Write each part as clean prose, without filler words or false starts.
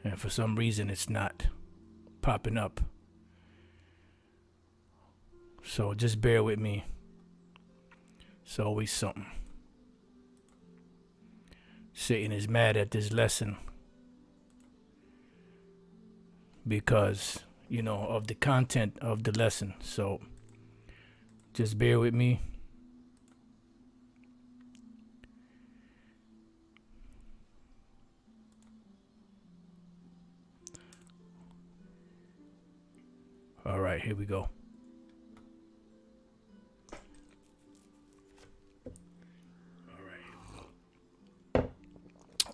And for some reason it's not popping up. So just bear with me. It's always something. Satan is mad at this lesson because, you know, of the content of the lesson. So just bear with me. All right, here we go.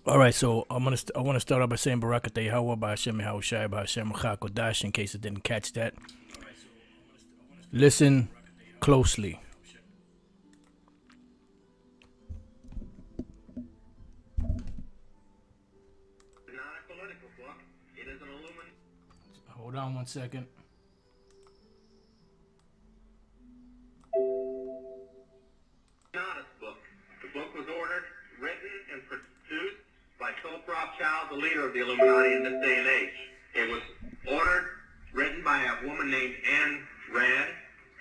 All right, so I want to start off by saying Barakatah Yahweh Ba'Hashem Yahushai Ba'Hashem Chakodash, in case I didn't catch that. Listen closely. Not a political book. It is an Illuminati. Hold on one second. Not a book. The book was ordered, written, and produced by Philip Rothschild, the leader of the Illuminati in this day and age. It was ordered, written by a woman named Anne Rand,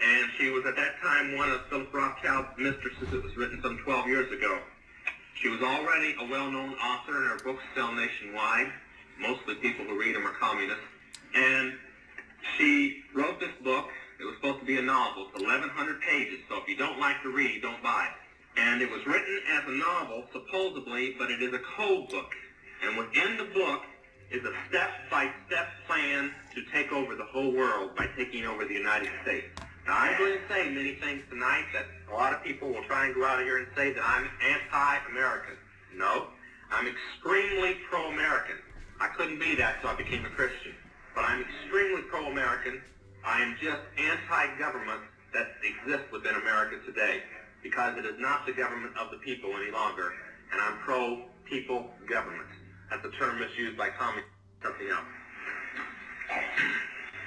and she was at that time one of Philip Rothschild's mistresses. It was written some 12 years ago. She was already a well-known author, and her books sell nationwide. Mostly people who read them are communists. And she wrote this book. It was supposed to be a novel. It's 1,100 pages, so if you don't like to read, don't buy it. And it was written as a novel, supposedly, but it is a code book. And within the book is a step-by-step plan to take over the whole world by taking over the United States. Now, I'm going to say many things tonight that a lot of people will try and go out of here and say that I'm anti-American. No, I'm extremely pro-American. I couldn't be that, so I became a Christian. But I'm extremely pro-American. I am just anti-government that exists within America today, because it is not the government of the people any longer, and I'm pro-people government. That's a term misused by communists, something else.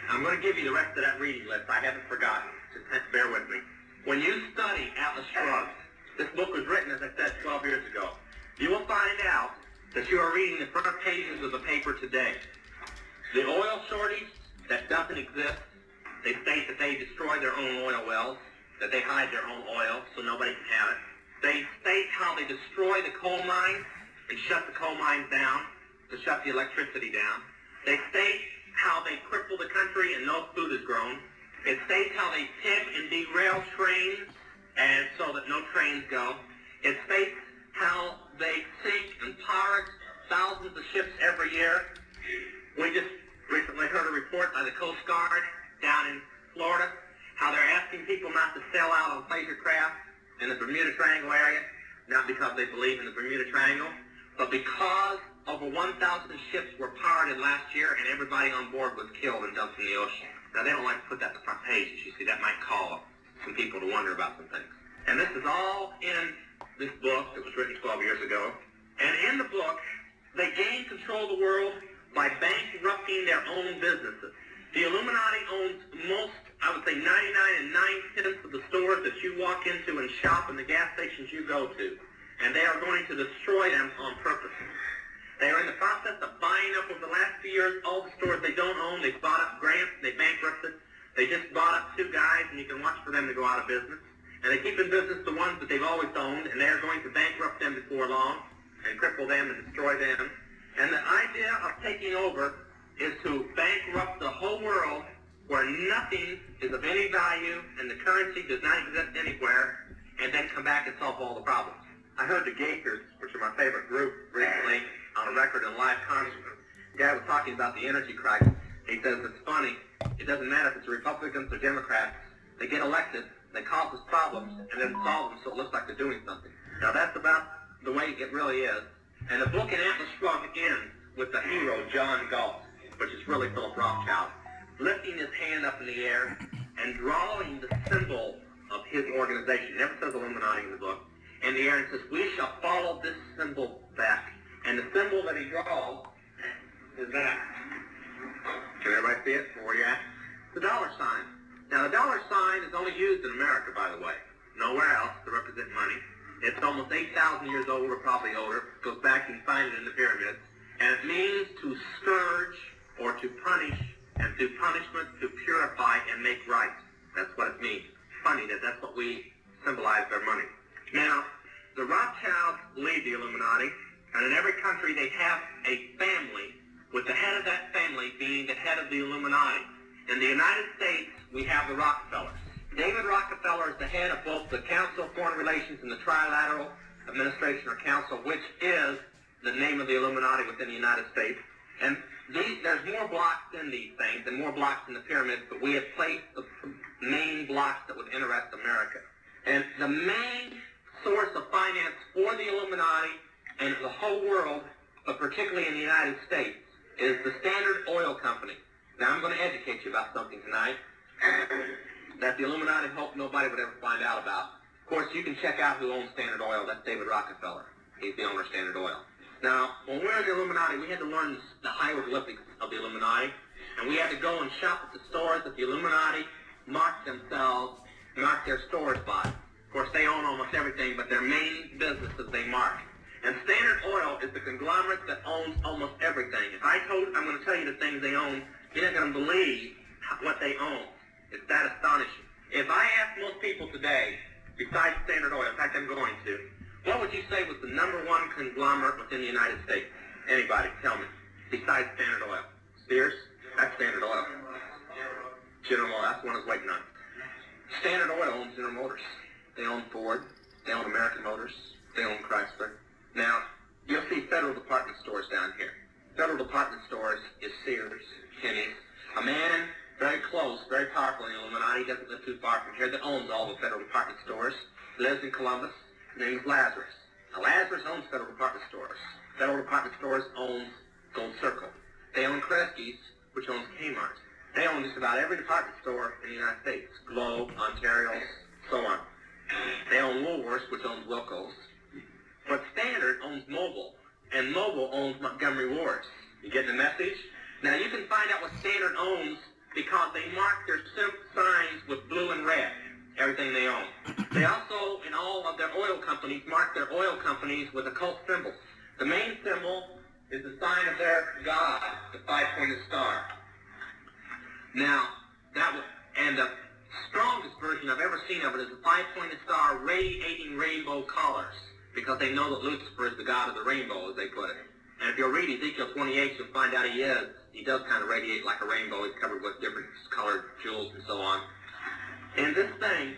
I'm going to give you the rest of that reading list. I haven't forgotten. Just bear with me. When you study Atlas Shrugged, this book was written, as I said, 12 years ago, you will find out that you are reading the front pages of the paper today. The oil shortage that doesn't exist, they state that they destroy their own oil wells, that they hide their own oil so nobody can have it. They state how they destroy the coal mines and shut the coal mines down, to shut the electricity down. They state how they cripple the country and no food is grown. It states how they pick and derail trains and so that no trains go. It states how they sink and pirate thousands of ships every year. We just recently heard a report by the Coast Guard down in Florida, how they're asking people not to sail out on pleasure craft in the Bermuda Triangle area, not because they believe in the Bermuda Triangle, but because over 1,000 ships were pirated last year and everybody on board was killed and dumped in the ocean. Now, they don't like to put that in the front pages. You see, that might cause some people to wonder about some things. And this is all in this book that was written 12 years ago. And in the book, they gain control of the world by bankrupting their own businesses. The Illuminati owns most, I would say 99 9/10 of the stores that you walk into and shop and the gas stations you go to. And they are going to destroy them on purpose. They are in the process of buying up over the last few years all the stores they don't own. They bought up grants, they bankrupted. They just bought up 2 guys, and you can watch for them to go out of business. And they keep in business the ones that they've always owned, and they are going to bankrupt them before long and cripple them and destroy them. And the idea of taking over is to bankrupt the whole world where nothing is of any value and the currency does not exist anywhere, and then come back and solve all the problems. I heard the Gakers, which are my favorite group, recently on a record in live concert. The guy was talking about the energy crisis. He says it's funny. It doesn't matter if it's Republicans or Democrats. They get elected, they cause us problems, and then solve them so it looks like they're doing something. Now that's about the way it really is. And the book in Atlas Shrugged ends with the hero, John Galt, which is really Philip Rothschild, lifting his hand up in the air and drawing the symbol of his organization. It never says Illuminati in the book. In the air, and says, "We shall follow this symbol back." And the symbol that he draws is that. Can everybody see it from where you're at? The dollar sign. Now, the dollar sign is only used in America, by the way. Nowhere else to represent money. It's almost 8,000 years old, or probably older. It goes back, you can find it in the pyramids. And it means to stir through punishment, to purify and make right. That's what it means. Funny that's what we symbolize their money. Now, the Rothschilds lead the Illuminati, and in every country they have a family, with the head of that family being the head of the Illuminati. In the United States, we have the Rockefellers. David Rockefeller is the head of both the Council of Foreign Relations and the Trilateral Administration or Council, which is the name of the Illuminati within the United States. And there's more blocks in these things and more blocks in the pyramids, but we have placed the main blocks that would interest America. And the main source of finance for the Illuminati and the whole world, but particularly in the United States, is the Standard Oil Company. Now, I'm going to educate you about something tonight that the Illuminati hoped nobody would ever find out about. Of course, you can check out who owns Standard Oil. That's David Rockefeller. He's the owner of Standard Oil. Now, when we were in the Illuminati, we had to learn the hieroglyphics of the Illuminati, and we had to go and shop at the stores that the Illuminati marked their stores by. Of course, they own almost everything, but their main business is they mark. And Standard Oil is the conglomerate that owns almost everything. If I'm going to tell you the things they own, you're not going to believe what they own. It's that astonishing. If I ask most people today, besides Standard Oil, in fact I'm going to, what would you say was the number one conglomerate within the United States? Anybody, tell me. Besides Standard Oil. Sears? That's Standard Oil. General Oil, that's the one that's waiting on. Standard Oil owns General Motors. They own Ford. They own American Motors. They own Chrysler. Now, you'll see federal department stores down here. Federal department stores is Sears, Kenny's. A man very close, very powerful in the Illuminati, doesn't live too far from here, that owns all the federal department stores, lives in Columbus. His name is Lazarus. Now, Lazarus owns federal department stores. Federal department stores owns Gold Circle. They own Kresge's, which owns Kmart. They own just about every department store in the United States. Globe, Ontario, so on. They own Woolworths, which owns Wilco's. But Standard owns Mobil, and Mobil owns Montgomery Ward's. You getting the message? Now, you can find out what Standard owns because they mark their signs with blue and red, everything they own. They also, in all of their oil companies, mark their oil companies with occult symbols. The main symbol is the sign of their god, the five-pointed star. Now, and the strongest version I've ever seen of it is the five-pointed star radiating rainbow colors, because they know that Lucifer is the god of the rainbow, as they put it. And if you'll read Ezekiel 28, you'll find out he does kind of radiate like a rainbow. He's covered with different colored jewels and so on. In this thing,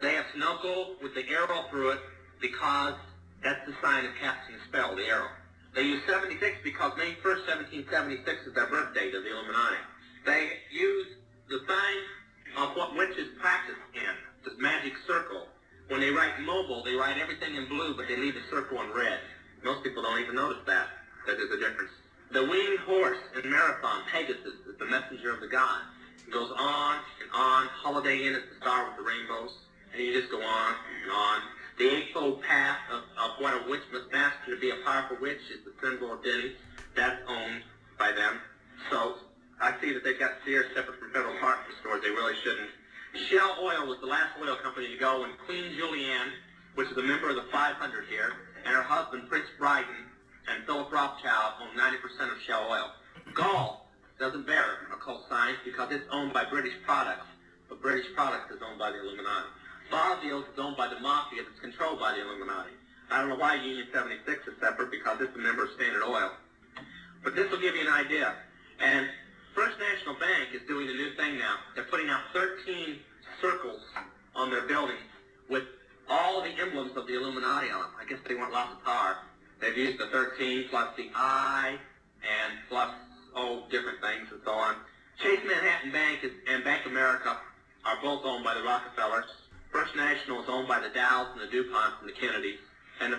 they have snorkel with the arrow through it because that's the sign of casting a spell, the arrow. They use 76 because May 1st, 1776 is their birth date of the Illuminati. They use the sign of what witches practice in, this magic circle. When they write mobile, they write everything in blue, but they leave a circle in red. Most people don't even notice that there's a difference. The winged horse in Marathon, Pegasus, is the messenger of the god. It goes on and on. Holiday Inn is the star with the rainbows. And you just go on and on. The eightfold path of what a witch must master to be a powerful witch is the symbol of Denny's. That's owned by them. So I see that they've got Sears separate from federal department stores. They really shouldn't. Shell Oil was the last oil company to go, and Queen Julianne, which is a member of the 500 here, and her husband, Prince Bryden, and Philip Rothschild own 90% of Shell Oil. Gall doesn't bear occult signs because it's owned by British Products, but British Products is owned by the Illuminati. Boswell's is owned by the Mafia that's controlled by the Illuminati. I don't know why Union 76 is separate because it's a member of Standard Oil. But this will give you an idea. And First National Bank is doing a new thing now. They're putting out 13 circles on their buildings with all the emblems of the Illuminati on them. I guess they want lots of power. They've used the 13 plus the I and plus, different things and so on. Chase Manhattan Bank and Bank America are both owned by the Rockefellers. First National is owned by the Dows and the DuPonts and the Kennedys. And the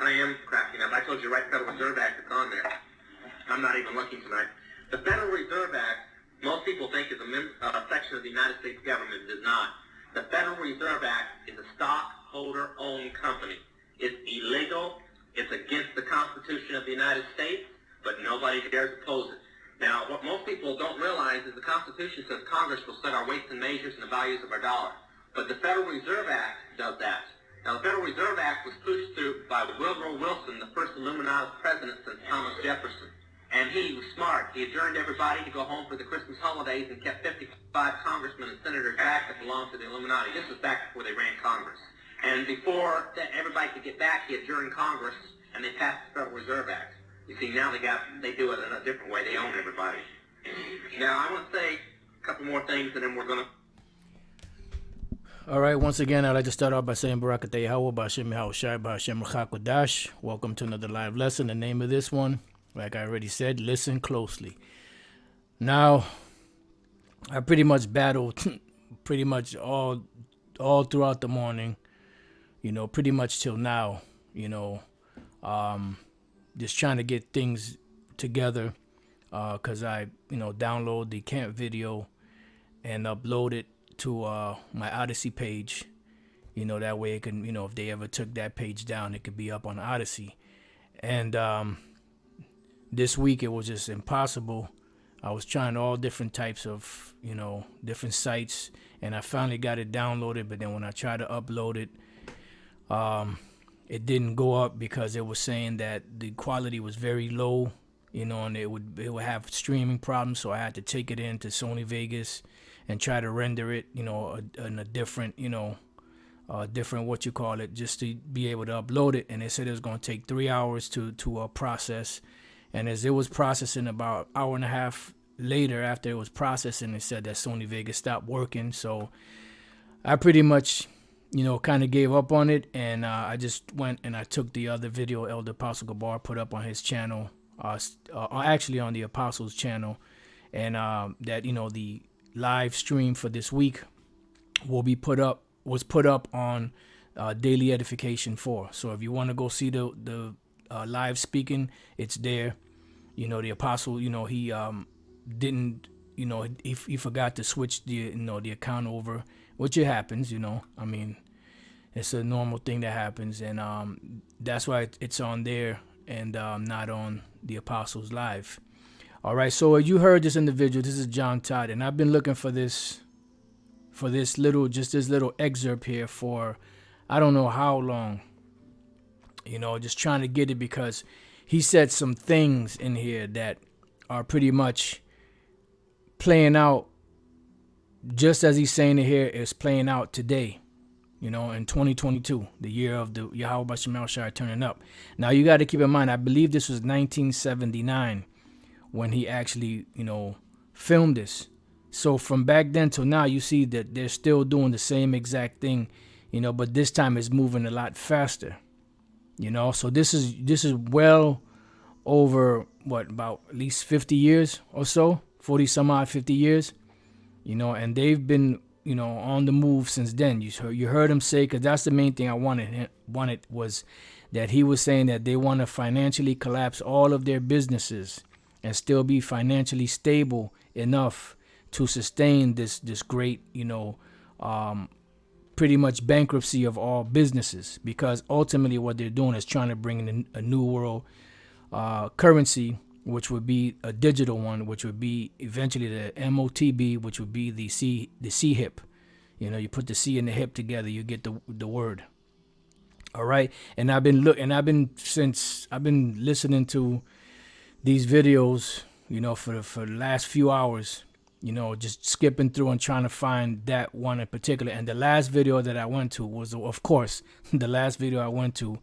I am cracking up. I told you right, Federal Reserve Act is on there. I'm not even looking tonight. The Federal Reserve Act, most people think is a section of the United States government. It is not. The Federal Reserve Act is a stockholder-owned company. It's illegal. It's against the Constitution of the United States, but nobody dares oppose it. Now, what most people don't realize is the Constitution says Congress will set our weights and measures and the values of our dollar. But the Federal Reserve Act does that. Now, the Federal Reserve Act was pushed through by Woodrow Wilson, the first Illuminati president since Thomas Jefferson. And he was smart. He adjourned everybody to go home for the Christmas holidays and kept 55 congressmen and senators back that belonged to the Illuminati. This was back before they ran Congress. And before that everybody could get back, he adjourned Congress, and they passed the Federal Reserve Act. You see, now they do it in a different way. They own everybody. Now, I want to say a couple more things, and then we're going to... All right, once again, I'd like to start off by saying Barakateh Yahweh, Ba'ashem Yahushai, Ba'ashem Rachak. Welcome to another live lesson. The name of this one, like I already said, listen closely. Now, I pretty much battled pretty much all throughout the morning, pretty much till now, just trying to get things together, because I, download the camp video and upload it to my Odyssey page, that way it can, if they ever took that page down, it could be up on Odyssey. And this week it was just impossible. I was trying all different types of, different sites, and I finally got it downloaded. But then when I tried to upload it, it didn't go up because it was saying that the quality was very low, and it would have streaming problems. So I had to take it into Sony Vegas and try to render it, in a different, different just to be able to upload it. And they said it was going to take 3 hours to process. And as it was processing, about an hour and a half later after it was processing, it said that Sony Vegas stopped working. So I pretty much, kind of gave up on it. And I just went and I took the other video Elder Apostle Gabar put up on his channel, actually on the Apostles channel. And that, the live stream for this week was put up on Daily Edification 4. So if you want to go see the live speaking, it's there. The apostle, he didn't, he forgot to switch the the account over, which it happens. I mean, it's a normal thing that happens, and that's why it's on there and not on the Apostles Live. All right, so you heard this individual. This is John Todd, and I've been looking for this little excerpt here for I don't know how long. Just trying to get it because he said some things in here that are pretty much playing out just as he's saying it here is playing out today. In 2022, the year of the Yahweh B'Shem Shai turning up. Now you got to keep in mind, I believe this was 1979. When he actually, filmed this. So from back then till now, you see that they're still doing the same exact thing, but this time it's moving a lot faster, So this is well over, about at least 50 years or so, 40 some odd 50 years, and they've been, on the move since then. You heard him say, because that's the main thing I wanted was that he was saying that they want to financially collapse all of their businesses and still be financially stable enough to sustain this great, pretty much bankruptcy of all businesses. Because ultimately what they're doing is trying to bring in a new world currency, which would be a digital one, which would be eventually the MOTB, which would be the C hip. You put the C and the hip together, you get the word. All right, and I've been listening to these videos, for the last few hours, just skipping through and trying to find that one in particular. And the last video that I went to was, of course, the last video I went to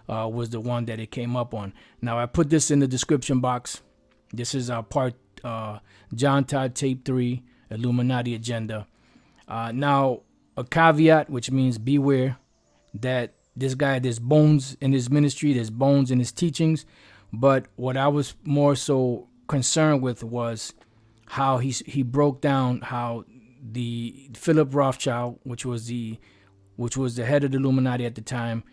was the one that it came up on. Now, I put this in the description box. This is part John Todd Tape 3, Illuminati Agenda. Now, a caveat, which means beware, that this guy, there's bones in his ministry, there's bones in his teachings. But what I was more so concerned with was how he broke down how the Philip Rothschild, which was the head of the Illuminati at the time,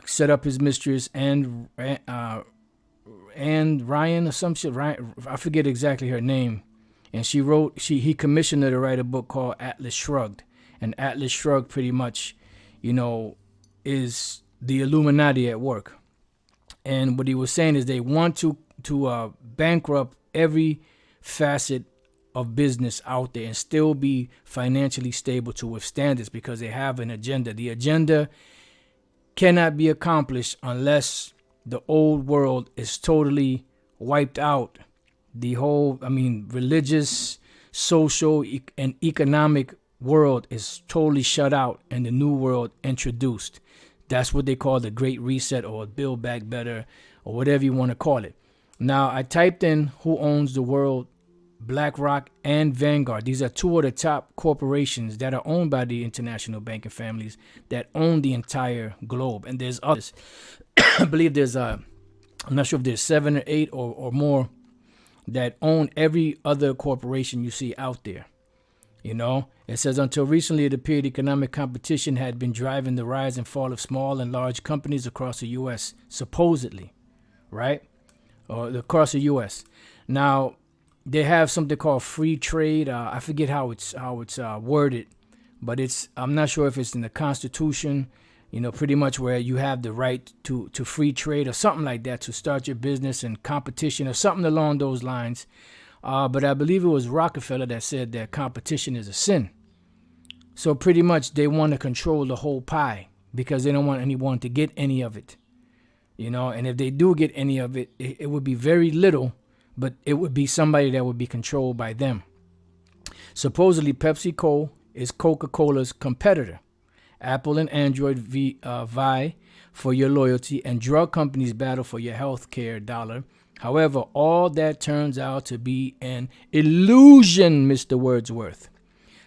set up his mistress and Ryan or some shit. Ryan, I forget exactly her name, and he commissioned her to write a book called Atlas Shrugged, and Atlas Shrugged pretty much, is the Illuminati at work. And what he was saying is they want to bankrupt every facet of business out there and still be financially stable to withstand this, because they have an agenda. The agenda cannot be accomplished unless the old world is totally wiped out the whole, religious, social, and economic world is totally shut out and the new world introduced. That's what they call the Great Reset or Build Back Better or whatever you want to call it. Now, I typed in who owns the world, Blackrock and Vanguard. These are two of the top corporations that are owned by the international banking families that own the entire globe. And there's others. I believe there's, I'm not sure if there's 7 or 8 or more that own every other corporation you see out there. You know, it says until recently, it appeared economic competition had been driving the rise and fall of small and large companies across the U.S., supposedly, right? Or across the U.S. Now, they have something called free trade. I forget how it's worded, but I'm not sure if it's in the Constitution, you know, pretty much where you have the right to free trade or something like that to start your business and competition or something along those lines. But I believe it was Rockefeller that said that competition is a sin. So pretty much they want to control the whole pie because they don't want anyone to get any of it. You know, and if they do get any of it, it would be very little, but it would be somebody that would be controlled by them. Supposedly PepsiCo is Coca-Cola's competitor. Apple and Android vie for your loyalty, and drug companies battle for your health care dollar. However, all that turns out to be an illusion, Mr. Wordsworth.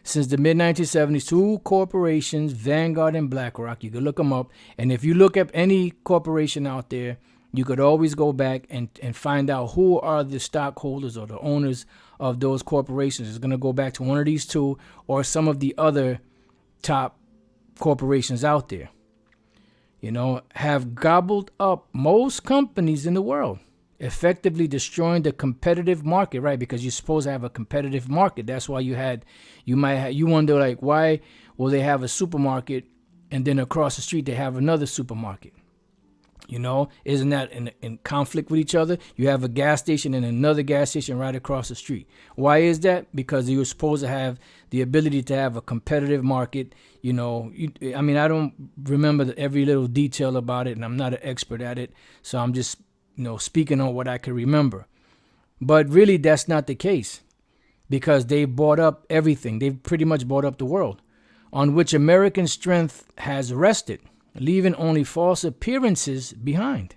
Since the mid-1970s, two corporations, Vanguard and Blackrock, you can look them up. And if you look up any corporation out there, you could always go back and find out who are the stockholders or the owners of those corporations. It's going to go back to one of these two or some of the other top corporations out there, you know, have gobbled up most companies in the world, effectively destroying the competitive market, right? Because you're supposed to have a competitive market. That's why you wonder, like, why will they have a supermarket and then across the street they have another supermarket? You know, isn't that in conflict with each other? You have a gas station and another gas station right across the street. Why is that? Because you're supposed to have the ability to have a competitive market. You know, I don't remember every little detail about it, and I'm not an expert at it. So I'm just, speaking on what I can remember. But really, that's not the case because they bought up everything. They've pretty much bought up the world on which American strength has rested, leaving only false appearances behind.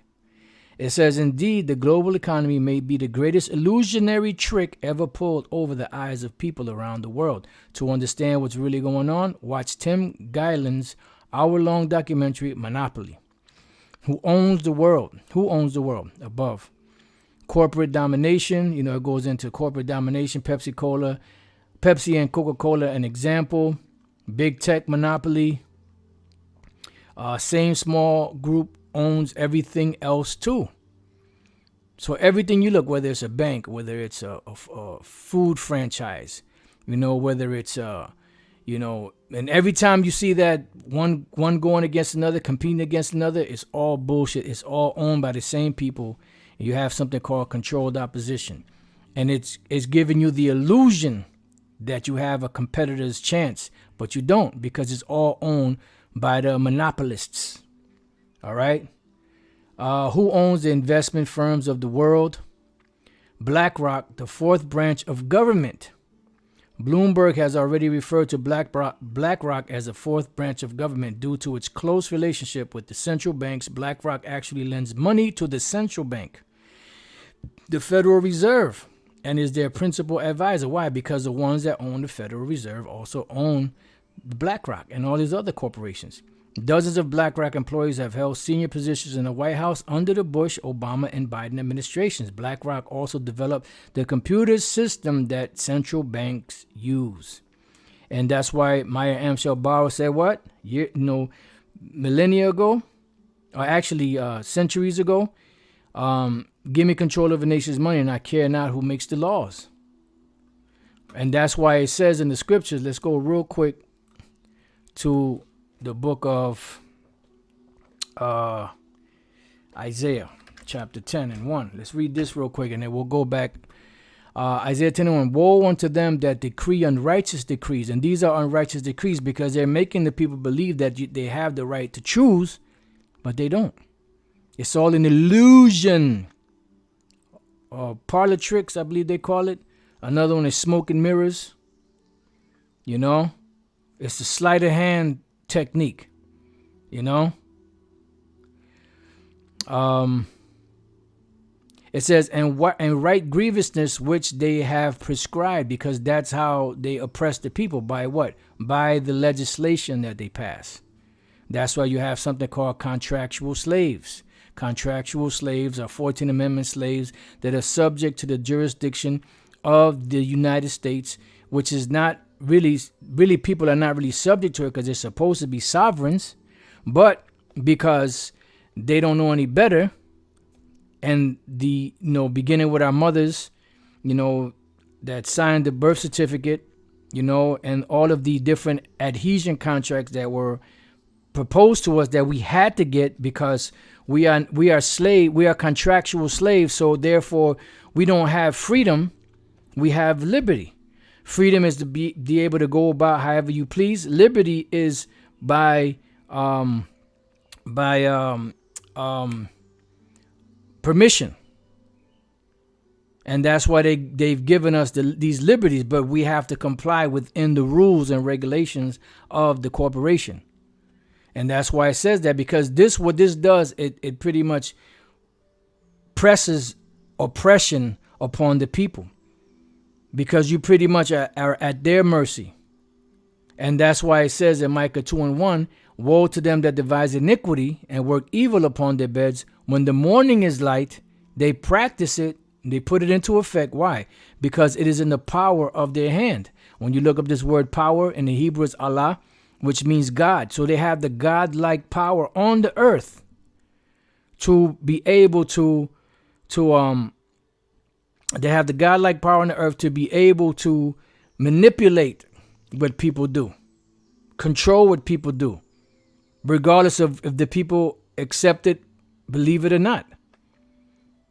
It says, indeed, the global economy may be the greatest illusionary trick ever pulled over the eyes of people around the world. To understand what's really going on, watch Tim Guyland's hour-long documentary, Monopoly. Who owns the world? Who owns the world? Above. Corporate domination, it goes into corporate domination. Pepsi and Coca-Cola, an example. Big tech monopoly. Same small group owns everything else too. So everything you look, whether it's a bank, whether it's a food franchise, whether it's and every time you see that one going against another, competing against another, it's all bullshit. It's all owned by the same people. You have something called controlled opposition, and it's giving you the illusion that you have a competitor's chance, but you don't because it's all owned by the monopolists. All right. Who owns the investment firms of the world? BlackRock, the fourth branch of government. Bloomberg has already referred to BlackRock as a fourth branch of government due to its close relationship with the central banks. BlackRock actually lends money to the central bank, the Federal Reserve, and is their principal advisor. Why? Because the ones that own the Federal Reserve also own BlackRock and all these other corporations. Dozens of BlackRock employees have held senior positions in the White House under the Bush, Obama, and Biden administrations. BlackRock also developed the computer system that central banks use. And that's why Maya Angelou said what? Millennia ago, or actually centuries ago, give me control of a nation's money and I care not who makes the laws. And that's why it says in the scriptures, let's go real quick to the book of Isaiah, chapter 10 and 1. Let's read this real quick and then we'll go back. Isaiah 10 and 1. Woe unto them that decree unrighteous decrees. And these are unrighteous decrees because they're making the people believe that they have the right to choose, but they don't. It's all an illusion. parlor tricks, I believe they call it. Another one is smoke and mirrors. You know, it's the sleight of hand technique. You know, it says, and right grievousness which they have prescribed, because that's how they oppress the people. By what? By the legislation that they pass. That's why you have something called contractual slaves. Contractual slaves are 14th Amendment slaves that are subject to the jurisdiction of the United States, which is not really people are not really subject to it because they're supposed to be sovereigns, but because they don't know any better, and the beginning with our mothers, that signed the birth certificate, and all of the different adhesion contracts that were proposed to us that we had to get because we are contractual slaves. So therefore we don't have freedom, we have liberty. Freedom is to be able to go about however you please. Liberty is by permission. And that's why they've given us these liberties, but we have to comply within the rules and regulations of the corporation. And that's why it says that, because what this does, it pretty much presses oppression upon the people, because you pretty much are at their mercy. And that's why it says in Micah 2:1, woe to them that devise iniquity and work evil upon their beds. When the morning is light, they practice it, they put it into effect. Why? Because it is in the power of their hand. When you look up this word power, in the Hebrew it's Allah, which means God. So they have the God-like power on the earth to be able to they have the God-like power on the earth to be able to manipulate what people do, control what people do, regardless of if the people accept it, believe it or not.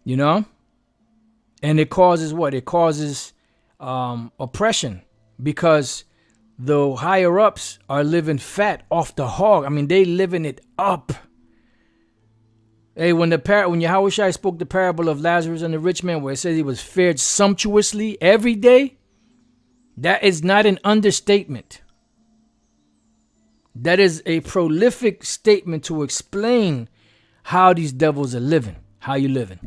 And it causes what? It causes oppression, because the higher ups are living fat off the hog. I mean, they living it up. Hey, when Yahweh Shai spoke the parable of Lazarus and the rich man, where it says he was fed sumptuously every day, that is not an understatement. That is a prolific statement to explain how these devils are living. How you living?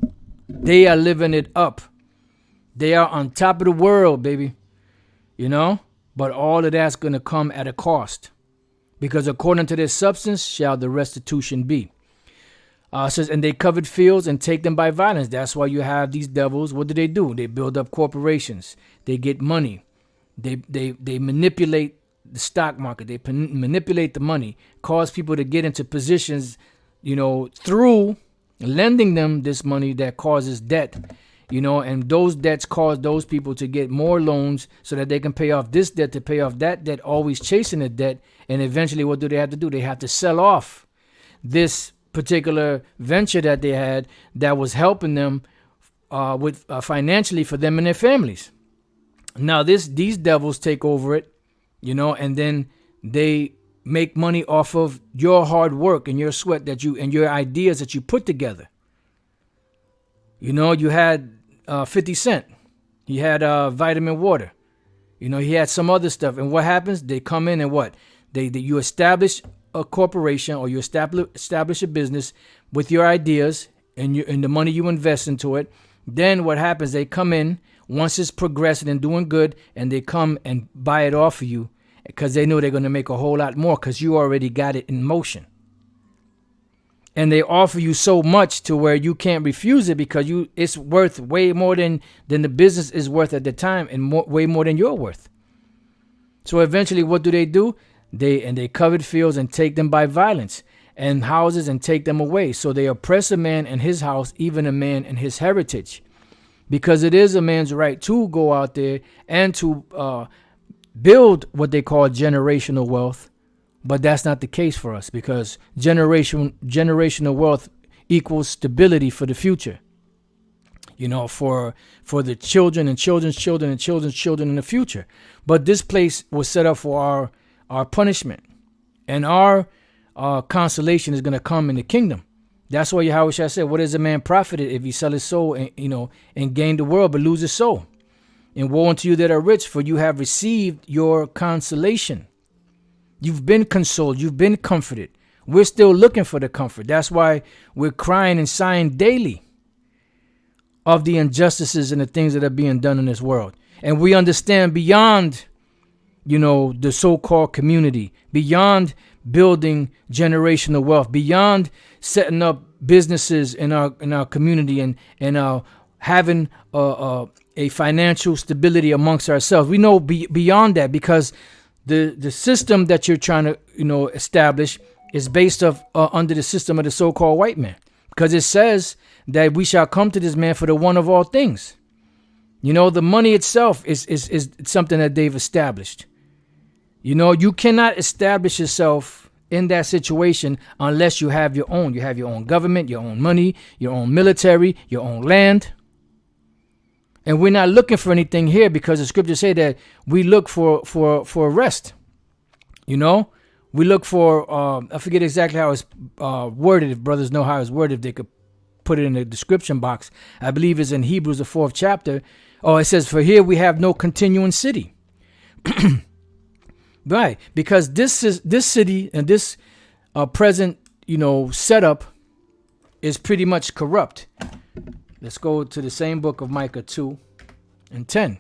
They are living it up. They are on top of the world, baby. But all of that's going to come at a cost, because according to their substance shall the restitution be. It says, and they covered fields and take them by violence. That's why you have these devils. What do? They build up corporations. They get money. They manipulate the stock market. They manipulate the money, cause people to get into positions, through lending them this money that causes debt. And those debts cause those people to get more loans so that they can pay off this debt to pay off that debt, always chasing the debt. And eventually, what do? They have to sell off this particular venture that they had that was helping them with financially for them and their families. Now, these devils take over it, and then they make money off of your hard work and your sweat and your ideas that you put together. You had 50 Cent. He had vitamin water. He had some other stuff. And what happens? They come in and what? You establish a corporation, or you establish a business with your ideas and the money you invest into it. Then what happens? They come in once it's progressing and doing good, and they come and buy it off of you because they know they're going to make a whole lot more because you already got it in motion. And they offer you so much to where you can't refuse it, because it's worth way more than the business is worth at the time, and way more than you're worth. So eventually, what do? They covered fields and take them by violence, and houses and take them away. So they oppress a man and his house, even a man and his heritage, because it is a man's right to go out there and to build what they call generational wealth. But that's not the case for us, because generational wealth equals stability for the future. For the children and children's children and children's children in the future. But this place was set up for our punishment, and our consolation is going to come in the kingdom. That's why Yahweh Shah said, what is a man profited if he sell his soul and, and gain the world but lose his soul? And woe unto you that are rich, for you have received your consolation. You've been consoled. You've been comforted. We're still looking for the comfort. That's why we're crying and sighing daily of the injustices and the things that are being done in this world. And we understand beyond, the so-called community, beyond building generational wealth, beyond setting up businesses in our community and having a financial stability amongst ourselves. We know beyond that, because the system that you're trying to establish is based under the system of the so-called white man, because it says that we shall come to this man for the one of all things. The money itself is something that they've established. You cannot establish yourself in that situation unless you have your own. You have your own government, your own money, your own military, your own land. And we're not looking for anything here, because the scriptures say that we look for rest. We look for, I forget exactly how it's worded. If brothers know how it's worded, if they could put it in the description box. I believe it's in Hebrews, the 4th chapter. Oh, it says, for here we have no continuing city. Right, because this city and this present, setup is pretty much corrupt. Let's go to the same book of Micah 2:10.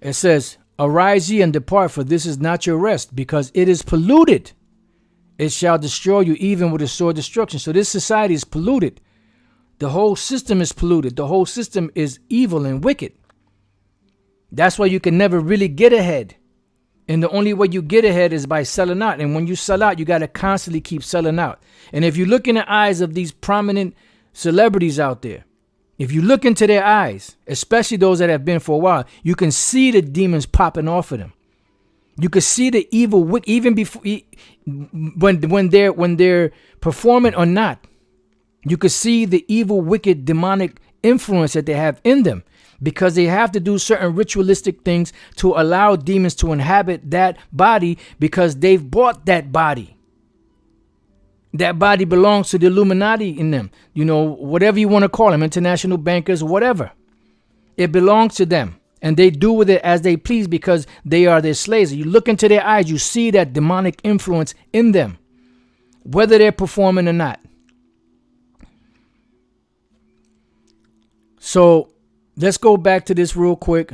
It says, arise ye and depart, for this is not your rest, because it is polluted. It shall destroy you even with a sore destruction. So this society is polluted. The whole system is polluted. The whole system is evil and wicked. That's why you can never really get ahead. And the only way you get ahead is by selling out. And when you sell out, you got to constantly keep selling out. And if you look in the eyes of these prominent celebrities out there, if you look into their eyes, especially those that have been for a while, you can see the demons popping off of them. You can see the evil, even before, when they're performing or not. You can see the evil, wicked, demonic influence that they have in them, because they have to do certain ritualistic things to allow demons to inhabit that body, because they've bought that body. That body belongs to the Illuminati in them. Whatever you want to call them, international bankers, whatever. It belongs to them. And they do with it as they please, because they are their slaves. You look into their eyes, you see that demonic influence in them, whether they're performing or not. So let's go back to this real quick.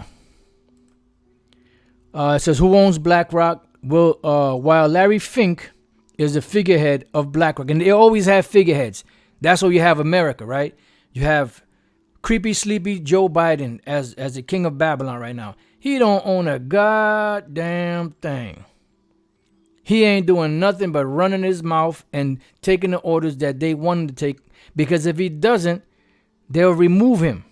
It says, who owns BlackRock? While Larry Fink is the figurehead of BlackRock. And they always have figureheads. That's why you have America, right? You have creepy, sleepy Joe Biden as the king of Babylon right now. He don't own a goddamn thing. He ain't doing nothing but running his mouth and taking the orders that they want him to take. Because if he doesn't, they'll remove him.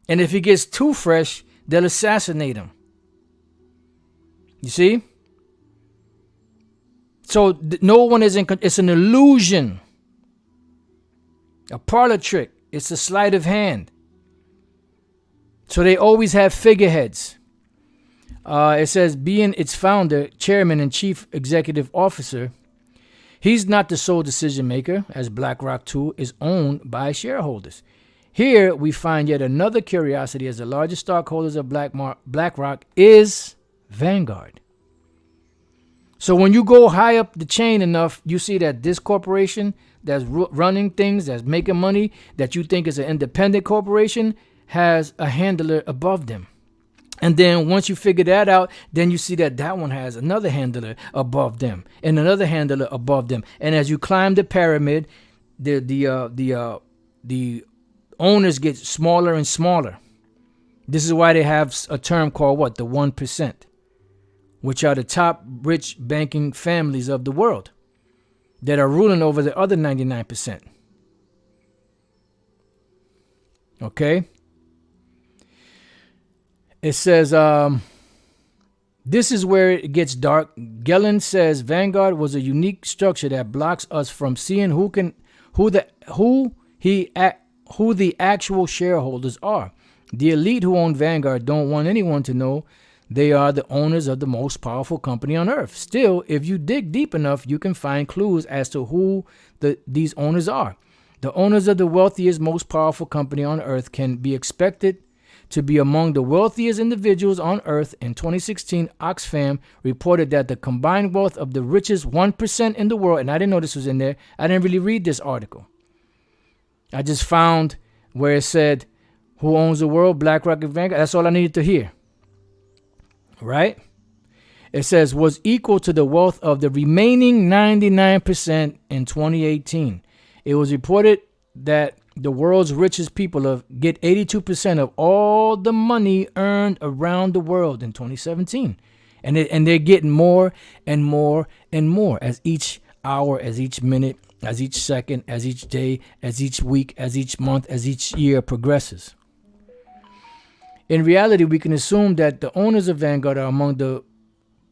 And if he gets too fresh, they'll assassinate him. You see? So no one is it's an illusion. A parlor trick. It's a sleight of hand. So they always have figureheads. It says, being its founder, chairman, and chief executive officer, he's not the sole decision maker, as BlackRock too is owned by shareholders. Here we find yet another curiosity, as the largest stockholders of BlackRock is Vanguard. So when you go high up the chain enough, you see that this corporation that's running things, that's making money, that you think is an independent corporation, has a handler above them. And then once you figure that out, then you see that that one has another handler above them and another handler above them. And as you climb the pyramid, the owners get smaller and smaller. This is why they have a term called what? The 1%, which are the top rich banking families of the world that are ruling over the other 99%. Okay? It says, this is where it gets dark. Gellin says Vanguard was a unique structure that blocks us from seeing who the actual shareholders are. The elite who own Vanguard don't want anyone to know they are the owners of the most powerful company on earth. Still, if you dig deep enough, you can find clues as to who these owners are. The owners of the wealthiest, most powerful company on earth can be expected to be among the wealthiest individuals on earth. In 2016, Oxfam reported that the combined wealth of the richest 1% in the world, and I didn't know this was in there. I didn't really read this article. I just found where it said, who owns the world? Blackrock and Vanguard. That's all I needed to hear. Right? It says, was equal to the wealth of the remaining 99% in 2018. It was reported that the world's richest people get 82% of all the money earned around the world in 2017. And they're getting more and more and more as each hour, as each minute, as each second, as each day, as each week, as each month, as each year progresses. In reality, we can assume that the owners of Vanguard are among the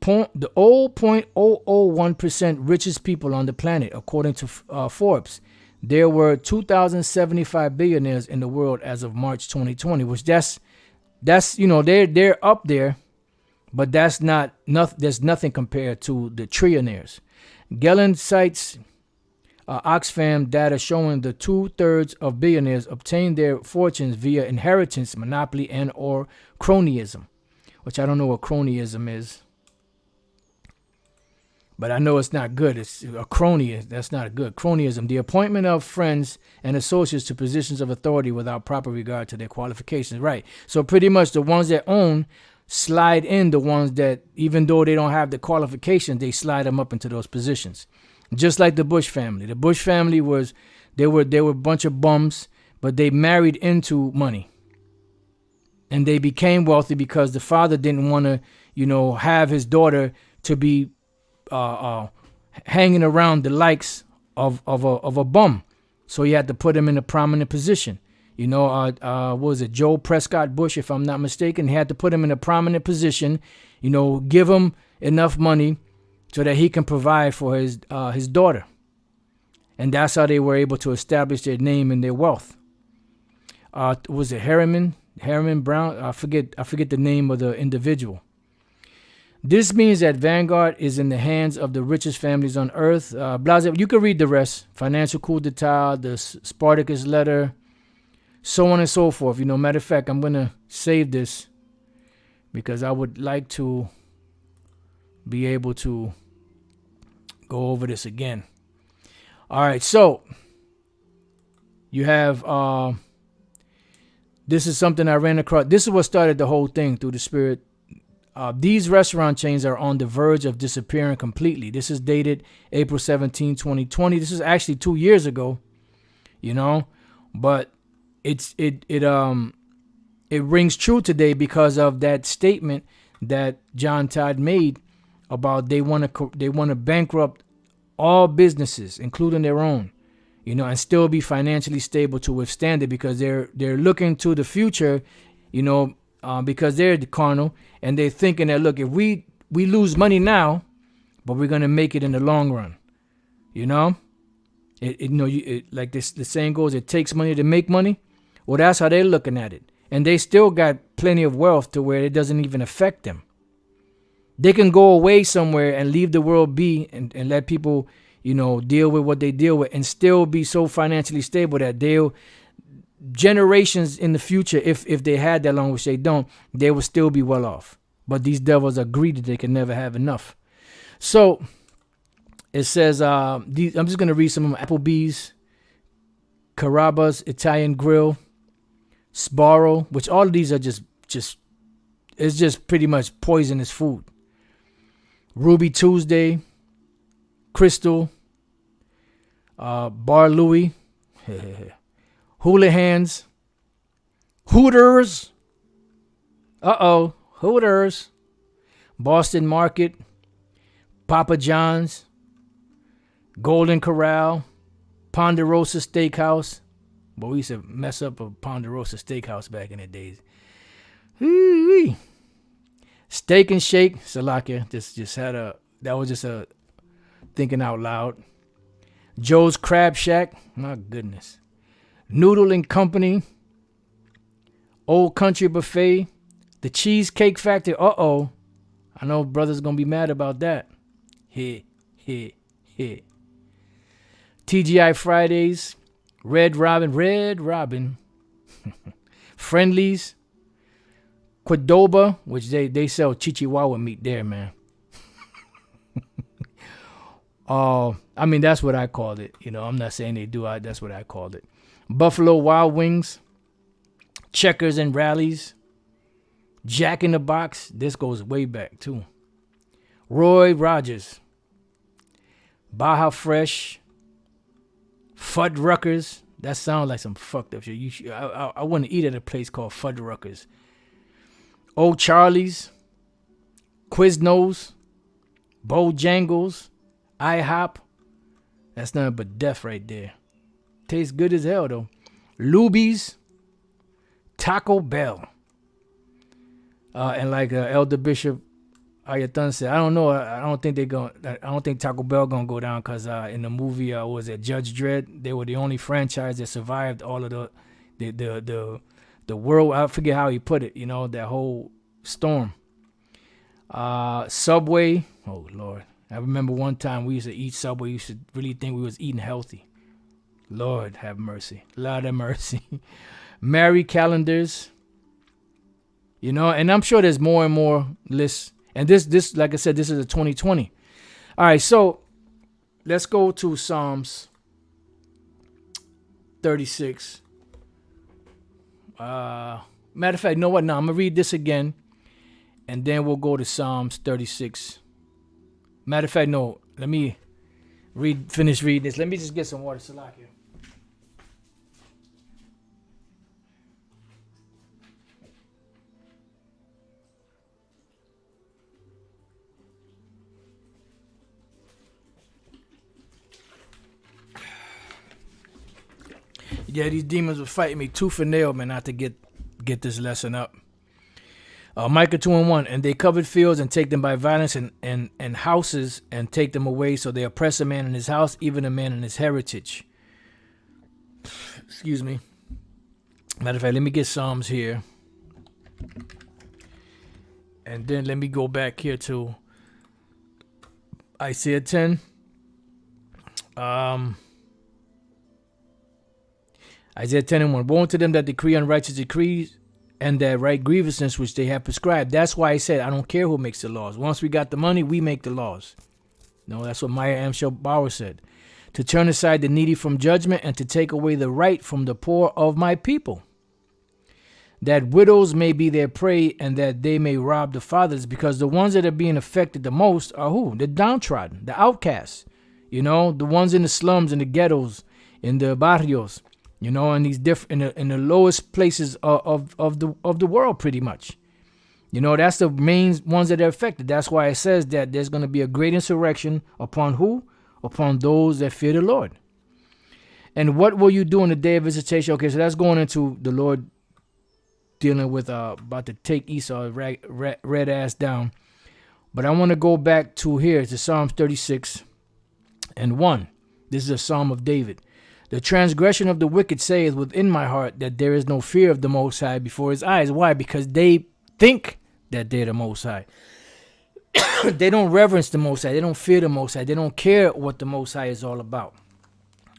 0.001% richest people on the planet, according to Forbes. There were 2,075 billionaires in the world as of March 2020, which that's they're up there, but that's there's nothing compared to the trillionaires. Gellin cites Oxfam data showing the 2/3 of billionaires obtained their fortunes via inheritance, monopoly, and or cronyism, which I don't know what cronyism is, but I know it's not good. It's a crony. That's not good. Cronyism, the appointment of friends and associates to positions of authority without proper regard to their qualifications. Right. So pretty much the ones that own slide in the ones that, even though they don't have the qualifications, they slide them up into those positions. Just like the Bush family. The Bush family they were a bunch of bums, but they married into money. And they became wealthy because the father didn't want to, have his daughter to be hanging around the likes of a bum. So he had to put him in a prominent position. What was it, Joe Prescott Bush, if I'm not mistaken? He had to put him in a prominent position, give him enough money so that he can provide for his daughter. And that's how they were able to establish their name and their wealth. Was it Harriman Brown? I forget the name of the individual. This means that Vanguard is in the hands of the richest families on earth. You can read the rest. Financial coup d'etat, the Spartacus letter, so on and so forth. Matter of fact, I'm going to save this because I would like to be able to go over this again. All right, so you have this is something I ran across. This is what started the whole thing through the spirit. These restaurant chains are on the verge of disappearing completely. This is dated April 17, 2020. This is actually 2 years ago, but it rings true today because of that statement that John Todd made about they want to bankrupt all businesses, including their own, and still be financially stable to withstand it because they're looking to the future, because they're carnal and they're thinking that, look, if we lose money now, but we're gonna make it in the long run, like this, the saying goes, it takes money to make money. Well, that's how they're looking at it, and they still got plenty of wealth to where it doesn't even affect them. They can go away somewhere and leave the world be and let people, deal with what they deal with and still be so financially stable that they'll generations in the future, if they had that long, which they don't, they will still be well off. But these devils are greedy. They can never have enough. So it says, I'm just going to read some of them. Applebee's, Carrabba's, Italian Grill, Sbarro, which all of these are just it's just pretty much poisonous food. Ruby Tuesday, Crystal, Bar Louie, Houlihan's, Hooters, Hooters, Boston Market, Papa John's, Golden Corral, Ponderosa Steakhouse. But we used to mess up a Ponderosa Steakhouse back in the days. Woo-wee. Steak and Shake, Salakia, that was just a thinking out loud. Joe's Crab Shack, my goodness. Noodle and Company, Old Country Buffet, The Cheesecake Factory. Uh-oh. I know brothers going to be mad about that. Heh. TGI Fridays. Red Robin. Friendlies. Cordoba, which they sell Chihuahua meat there, man. I mean, that's what I called it. You know, I'm not saying they do. That's what I called it. Buffalo Wild Wings. Checkers and Rallies. Jack in the Box. This goes way back, too. Roy Rogers. Baja Fresh. Fuddruckers. That sounds like some fucked up shit. I want to eat at a place called Fuddruckers. Old Charlie's. Quiznos. Bojangles. IHOP. That's nothing but death right there. Tastes good as hell, though. Luby's. Taco Bell. And like Elder Bishop Ayathan said, I don't know. I don't think Taco Bell gonna go down because in the movie was it Judge Dredd? They were the only franchise that survived all of the world. I forget how he put it. You know, that whole storm. Subway. Oh Lord, I remember one time we used to eat Subway. We used to really think we was eating healthy. Lord have mercy. Lord have mercy. Mary calendars. You know, and I'm sure there's more and more lists. And this, like I said, this is a 2020. All right, so let's go to Psalms 36. Matter of fact, you know what? Now I'm gonna read this again, and then we'll go to Psalms 36. Matter of fact, no. Let me finish reading this. Let me just get some water, Salak here. Yeah, these demons were fighting me tooth and nail, man, not to get this lesson up. Micah 2:1, and they covered fields and take them by violence and houses and take them away. So they oppress a man in his house, even a man in his heritage. Excuse me. Matter of fact, let me get Psalms here. And then let me go back here to Isaiah 10. Isaiah 10:1. Woe unto them that decree unrighteous decrees and that write grievousness which they have prescribed. That's why I said I don't care who makes the laws. Once we got the money, we make the laws. No, that's what Maya Amschel Bauer said. To turn aside the needy from judgment and to take away the right from the poor of my people. That widows may be their prey and that they may rob the fathers, because the ones that are being affected the most are who? The downtrodden, the outcasts. You know, the ones in the slums, in the ghettos, in the barrios. You know, in these different, in the lowest places of the world, pretty much. You know, that's the main ones that are affected. That's why it says that there's going to be a great insurrection upon who? Upon those that fear the Lord. And what will you do in the day of visitation? Okay, so that's going into the Lord dealing with about to take Esau's red ass down. But I want to go back to here to Psalms 36:1. This is a Psalm of David. The transgression of the wicked saith within my heart that there is no fear of the Most High before his eyes. Why? Because they think that they're the Most High. They don't reverence the Most High. They don't fear the Most High. They don't care what the Most High is all about.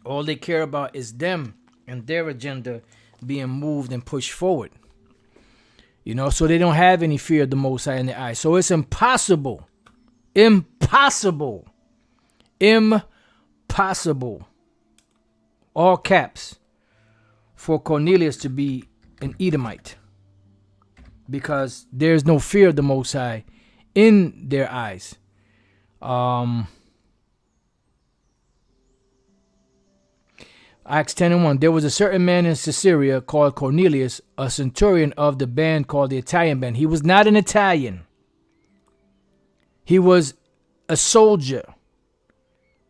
All they care about is them and their agenda being moved and pushed forward. You know, so they don't have any fear of the Most High in their eyes. So it's impossible. All caps, for Cornelius to be an Edomite, because there's no fear of the Most High in their eyes. Acts 10:1. There was a certain man in Caesarea called Cornelius, a centurion of the band called the Italian band. He was not an Italian. He was a soldier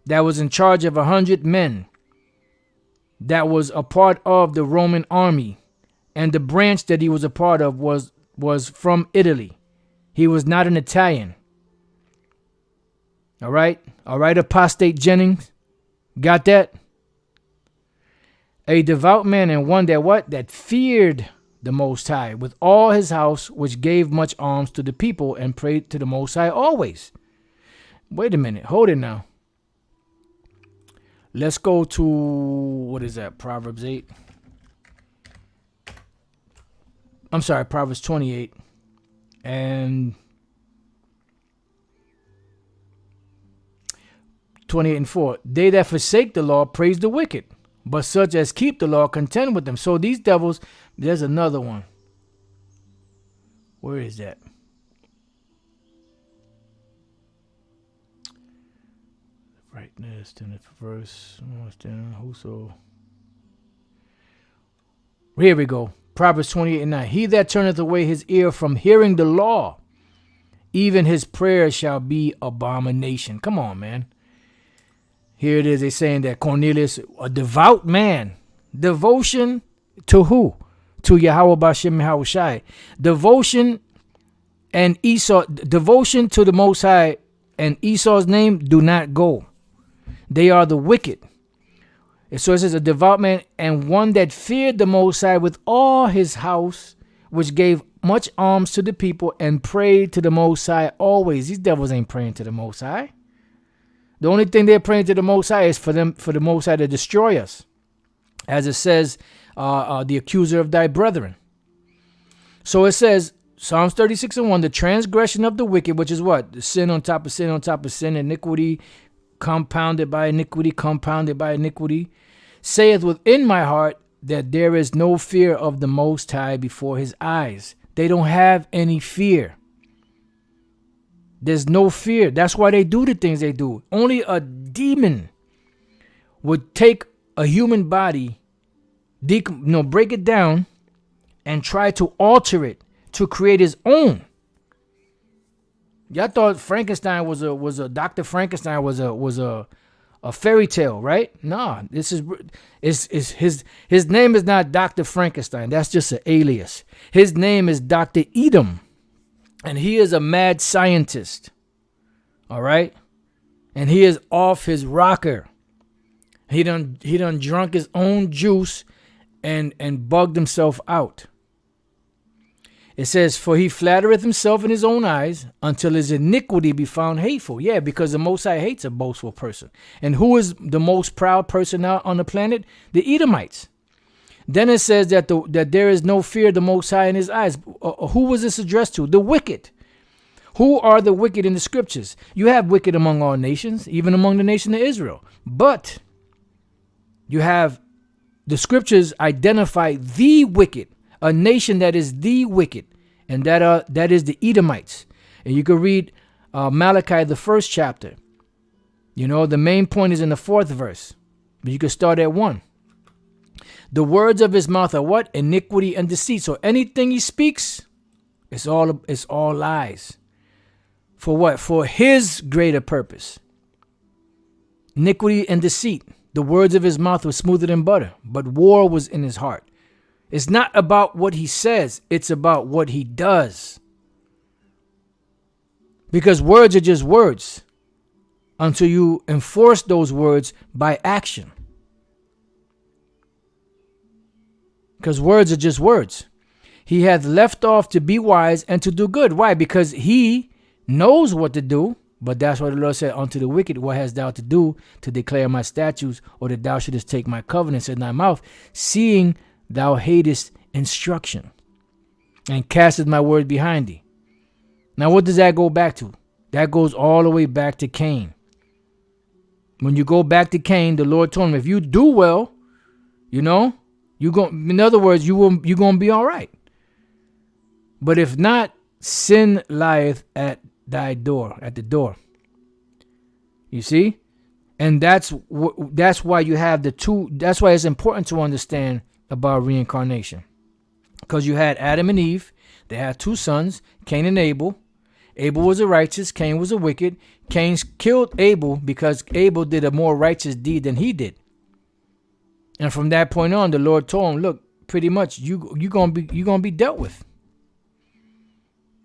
that was in charge of 100 men. That was a part of the Roman army, and the branch that he was a part of was from Italy. He was not an Italian. All right, Apostate Jennings, got that? A devout man and one that feared the Most High with all his house, which gave much alms to the people and prayed to the Most High always. Wait a minute. Hold it now. Let's go to, what is that? Proverbs 8. I'm sorry, Proverbs 28. And 28 and 4. They that forsake the law praise the wicked, but such as keep the law contend with them. So these devils, there's another one. Where is that? Brightness, then the perverse, whoso. Here we go. Proverbs 28 and 9. He that turneth away his ear from hearing the law, even his prayer shall be abomination. Come on, man. Here it is. They're saying that Cornelius, a devout man. Devotion to who? To Yahweh Bashem Yahushai. Devotion and Esau. Devotion to the Most High and Esau's name do not go. They are the wicked. So it says a devout man and one that feared the Most High with all his house, which gave much alms to the people and prayed to the Most High always. These devils ain't praying to the Most High. The only thing they're praying to the Most High is for the Most High to destroy us. As it says, the accuser of thy brethren. So it says, Psalms 36 and 1, the transgression of the wicked, which is what? The sin on top of sin on top of sin, iniquity, compounded by iniquity, saith within my heart that there is no fear of the Most High before his eyes. They don't have any fear. There's no fear. That's why they do the things they do. Only a demon would take a human body, break it down, and try to alter it to create his own. Y'all thought Frankenstein was a Dr. Frankenstein was a fairy tale, right? Nah, this is his name is not Dr. Frankenstein. That's just an alias. His name is Dr. Edom, and he is a mad scientist. All right, and he is off his rocker. He done drunk his own juice and bugged himself out. It says, for he flattereth himself in his own eyes until his iniquity be found hateful. Yeah, because the Most High hates a boastful person. And who is the most proud person now on the planet? The Edomites. Then it says that there is no fear of the Most High in his eyes. Who was this addressed to? The wicked. Who are the wicked in the scriptures? You have wicked among all nations, even among the nation of Israel. But you have the scriptures identify the wicked. A nation that is the wicked, and that is the Edomites. And you can read Malachi, the 1st chapter. You know, the main point is in the 4th verse. But you can start at 1. The words of his mouth are what? Iniquity and deceit. So anything he speaks, it's all lies. For what? For his greater purpose. Iniquity and deceit. The words of his mouth were smoother than butter, but war was in his heart. It's not about what he says. It's about what he does. Because words are just words until you enforce those words by action. Because words are just words. He hath left off to be wise and to do good. Why? Because he knows what to do. But that's what the Lord said, unto the wicked, what hast thou to do to declare my statutes, or that thou shouldest take my covenants in thy mouth, seeing thou hatest instruction, and castest my word behind thee. Now, what does that go back to? That goes all the way back to Cain. When you go back to Cain, the Lord told him, if you do well, in other words, you're going to be all right. But if not, sin lieth at thy door, at the door. You see? And that's why you have the two. That's why it's important to understand about reincarnation. Because you had Adam and Eve. They had two sons, Cain and Abel. Abel was a righteous. Cain was a wicked. Cain killed Abel because Abel did a more righteous deed than he did. And from that point on, the Lord told him, look, pretty much you're gonna be dealt with.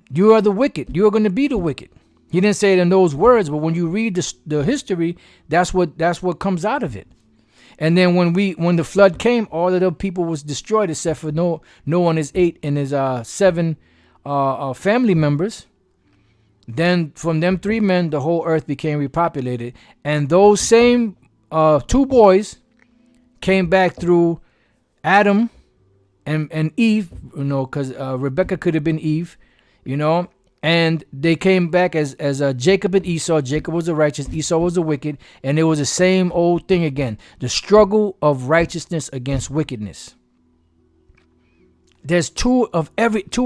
You are the wicked. You are going to be the wicked. He didn't say it in those words, but when you read the history, that's what comes out of it. And then when the flood came, all of the people was destroyed except for Noah and his 8 and his 7 family members. Then from them 3 men, the whole earth became repopulated. And those same 2 boys came back through Adam and Eve, because Rebecca could have been Eve, and they came back as Jacob and Esau. Jacob was the righteous, Esau was the wicked, and it was the same old thing again. The struggle of righteousness against wickedness. There's two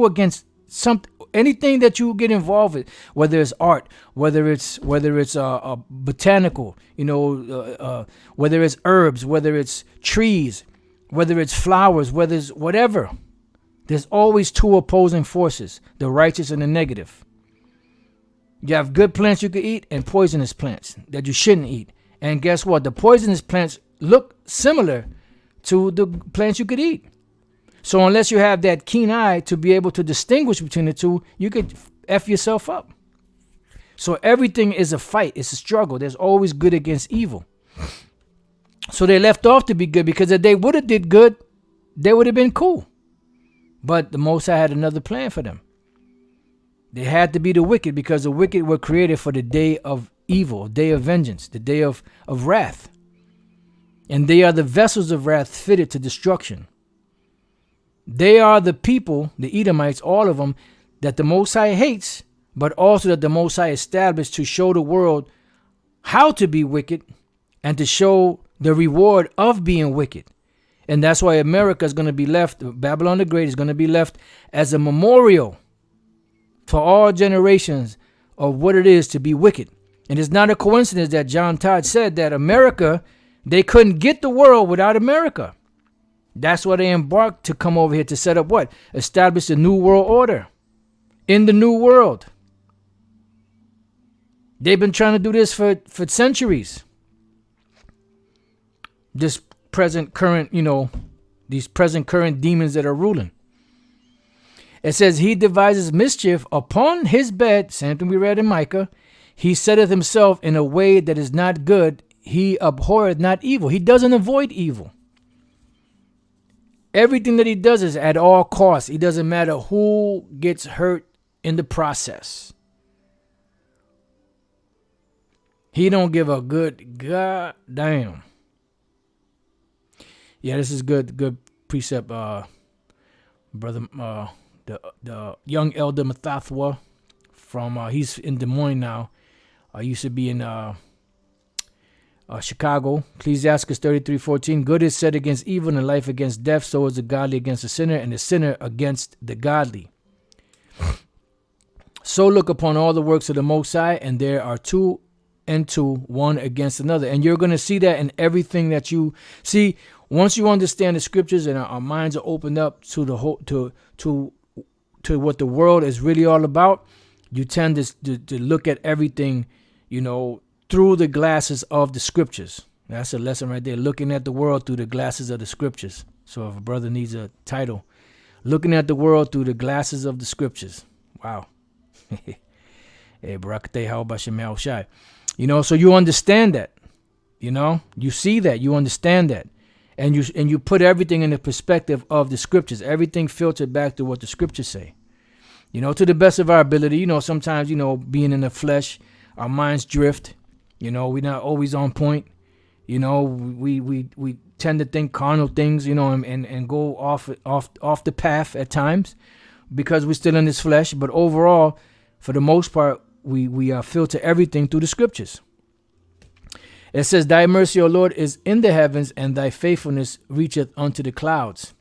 against something. Anything that you get involved with, whether it's art, whether it's botanical, whether it's herbs, whether it's trees, whether it's flowers, whether it's whatever, there's always 2 opposing forces, the righteous and the negative. You have good plants you can eat and poisonous plants that you shouldn't eat. And guess what? The poisonous plants look similar to the plants you could eat. So unless you have that keen eye to be able to distinguish between the 2, you could F yourself up. So everything is a fight. It's a struggle. There's always good against evil. So they left off to be good, because if they would have did good, they would have been cool. But the Most High had another plan for them. They had to be the wicked, because the wicked were created for the day of evil, day of vengeance, the day of wrath. And they are the vessels of wrath fitted to destruction. They are the people, the Edomites, all of them, that the Most High hates, but also that the Most High established to show the world how to be wicked and to show the reward of being wicked. And that's why America is going to be left, Babylon the Great is going to be left as a memorial for all generations of what it is to be wicked. And it's not a coincidence that John Todd said that America, they couldn't get the world without America. That's why they embarked to come over here to set up what? Establish a new world order in the new world. They've been trying to do this for centuries. This present current, these present current demons that are ruling. It says, he devises mischief upon his bed, same thing we read in Micah. He setteth himself in a way that is not good. He abhorreth not evil. He doesn't avoid evil. Everything that he does is at all costs. It doesn't matter who gets hurt in the process. He don't give a good goddamn. Yeah, this is good precept, brother. The young elder Mathathwa from he's in Des Moines now. Used to be in Chicago. Ecclesiastes 33:14. Good is said against evil, and life against death. So is the godly against the sinner, and the sinner against the godly. So look upon all the works of the Most High, and there are 2 and 2, one against another. And you're going to see that in everything that you see. Once you understand the scriptures and our minds are opened up to the whole, to what the world is really all about, you tend to look at everything, through the glasses of the scriptures. That's a lesson right there. Looking at the world through the glasses of the scriptures. So if a brother needs a title, looking at the world through the glasses of the scriptures. Wow. Hey, Barakateh, how about Shemal Shai? So you understand that. You see that, you understand that. And you put everything in the perspective of the scriptures. Everything filtered back to what the scriptures say. To the best of our ability. Sometimes, being in the flesh, our minds drift. We're not always on point. We tend to think carnal things, and go off the path at times because we're still in this flesh. But overall, for the most part, we filter everything through the scriptures. It says, thy mercy, O Lord, is in the heavens, and thy faithfulness reacheth unto the clouds.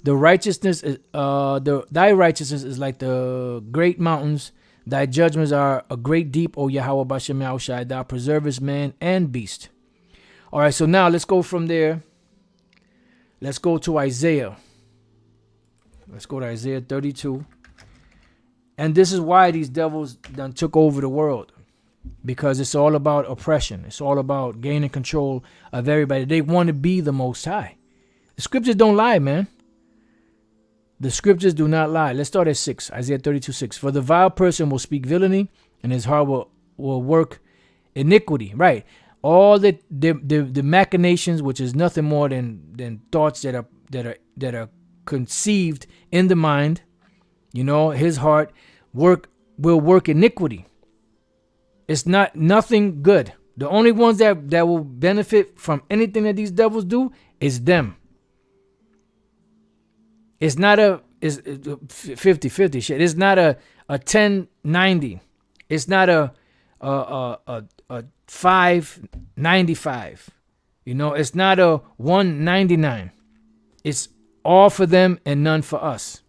Thy righteousness is like the great mountains. Thy judgments are a great deep, O Yahweh Bashem Yahushai. Thou preservest man and beast. All right, so now let's go from there. Let's go to Isaiah. Let's go to Isaiah 32. And this is why these devils done took over the world. Because it's all about oppression. It's all about gaining control of everybody. They want to be the Most High. The scriptures don't lie, man. The scriptures do not lie. Let's start at 6. Isaiah 32:6. For the vile person will speak villainy, and his heart will work iniquity. Right. All the machinations, which is nothing more than thoughts that are conceived in the mind, his heart will work iniquity. It's nothing good. The only ones that will benefit from anything that these devils do is them. It's not it's 50-50 shit. It's not a 10-90. It's not a 5-95. It's not a 1-99. It's all for them and none for us.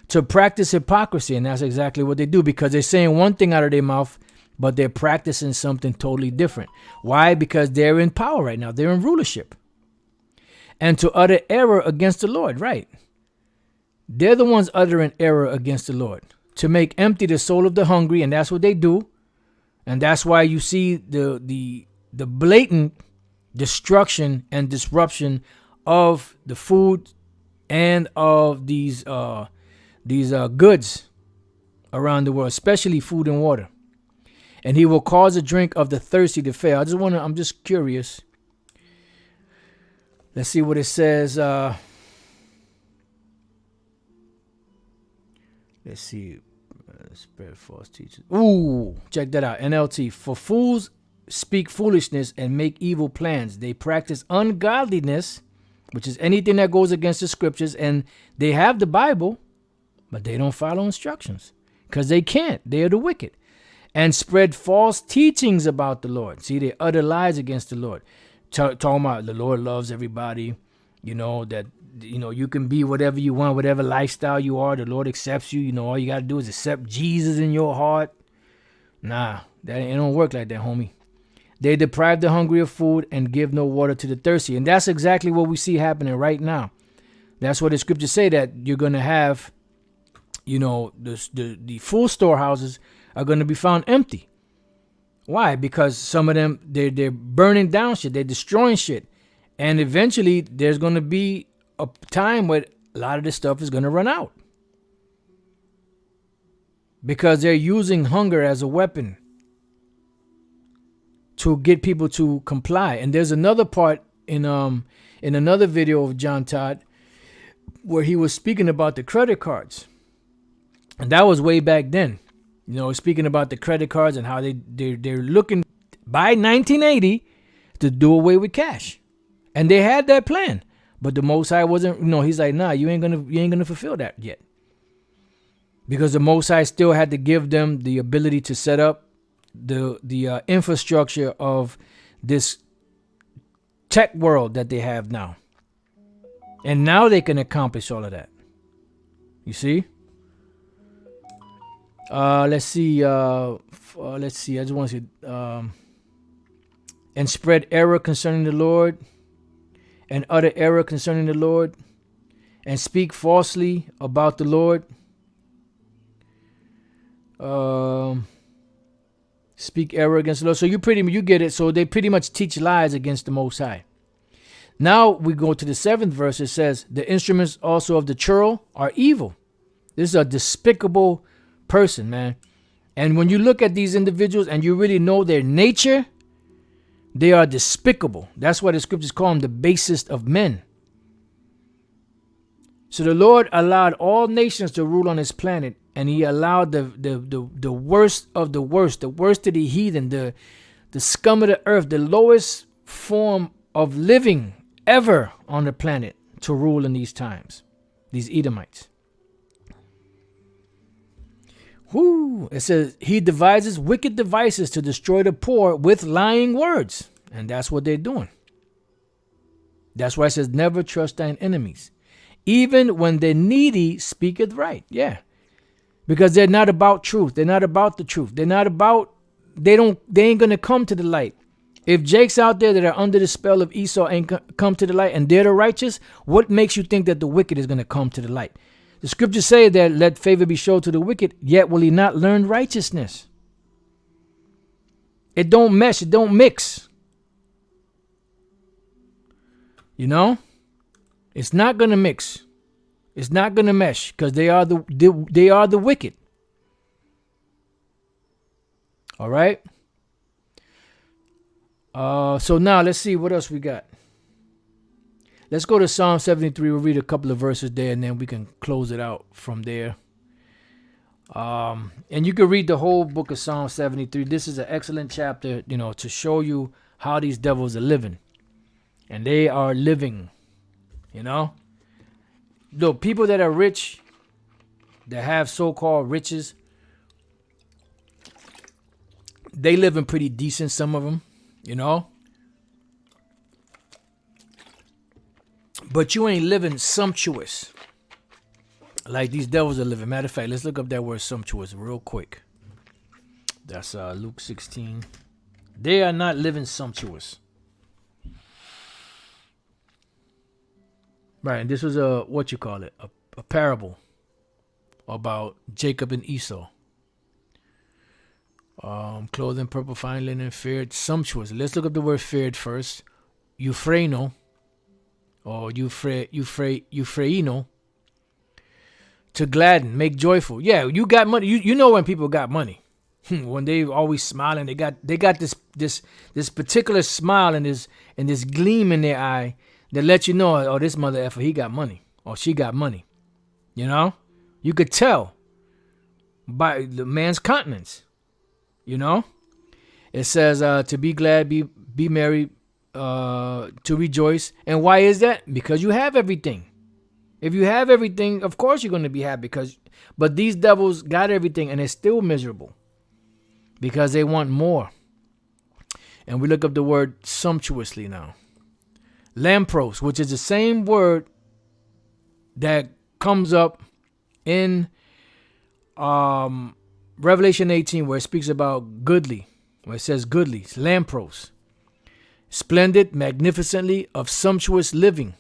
To practice hypocrisy, and that's exactly what they do, because they're saying one thing out of their mouth, but they're practicing something totally different. Why? Because they're in power right now. They're in rulership. And to utter error against the Lord, right? They're the ones uttering error against the Lord. To make empty the soul of the hungry, and that's what they do. And that's why you see the blatant destruction and disruption of the food and of these goods around the world, especially food and water. And he will cause a drink of the thirsty to fail. I'm just curious. Let's see what it says. Let's see. Spread false teachers. Ooh, check that out. NLT. For fools speak foolishness and make evil plans. They practice ungodliness, which is anything that goes against the scriptures. And they have the Bible, but they don't follow instructions because they can't. They are the wicked. And spread false teachings about the Lord. See, they utter lies against the Lord. Talking about the Lord loves everybody. That you can be whatever you want, whatever lifestyle you are. The Lord accepts you. All you got to do is accept Jesus in your heart. Nah, it don't work like that, homie. They deprive the hungry of food and give no water to the thirsty. And that's exactly what we see happening right now. That's what the scriptures say, that you're going to have, the full storehouses are going to be found empty. Why? Because some of them, they're burning down shit. They're destroying shit. And eventually there's going to be a time where a lot of this stuff is going to run out. Because they're using hunger as a weapon to get people to comply. And there's another part in another video of John Todd where he was speaking about the credit cards. And that was way back then. Speaking about the credit cards and how they're looking by 1980 to do away with cash. And they had that plan. But the Most High wasn't, he's like, nah, you ain't gonna fulfill that yet. Because the Most High still had to give them the ability to set up the infrastructure of this tech world that they have now. And now they can accomplish all of that. You see? Let's see. I just want to see. And spread error concerning the Lord, and utter error concerning the Lord, and speak falsely about the Lord. Speak error against the Lord. So you get it. So they pretty much teach lies against the Most High. Now we go to the 7th verse. It says, the instruments also of the churl are evil. This is a despicable person, man. And when you look at these individuals and you really know their nature, they are despicable. That's why the scriptures call them the basest of men. So the Lord allowed all nations to rule on his planet, and he allowed the worst of the worst of the heathen, the scum of the earth, the lowest form of living ever on the planet to rule in these times, these Edomites. Whoo! It says he devises wicked devices to destroy the poor with lying words. And that's what they're doing. That's why it says never trust thine enemies. Even when the needy speaketh right. Yeah. Because they're not about truth. They're not about the truth. They ain't gonna come to the light. If Jake's out there that are under the spell of Esau ain't come to the light and they're the righteous, what makes you think that the wicked is gonna come to the light? The scriptures say that let favor be shown to the wicked, yet will he not learn righteousness. It don't mesh, it don't mix. It's not gonna mix. It's not gonna mesh because they are the wicked. All right. So now let's see what else we got. Let's go to Psalm 73. We'll read a couple of verses there, and then we can close it out from there. And you can read the whole book of Psalm 73. This is an excellent chapter, to show you how these devils are living. And they are living, The people that are rich, that have so-called riches, they living pretty decent, some of them, But you ain't living sumptuous like these devils are living. Matter of fact, let's look up that word sumptuous real quick. That's Luke 16. They are not living sumptuous. Right, and this was a parable about Jacob and Esau. Clothing, purple, fine linen, fared, sumptuous. Let's look up the word fared first. Euphreno, or Euphraino, to gladden, make joyful. Yeah, you got money. You know when people got money. When they always smiling, they got this particular smile and this gleam in their eye that let you know, oh, this mother effer, he got money, or she got money. You could tell by the man's countenance. It says to be glad, be merry, to rejoice. And why is that? Because you have everything. If you have everything, of course you're going to be happy. But these devils got everything and they're still miserable because they want more. And we look up the word sumptuously now. Lampros, which is the same word that comes up in Revelation 18, where it speaks about goodly, where it says goodly, lampros. Splendid, magnificently, of sumptuous living,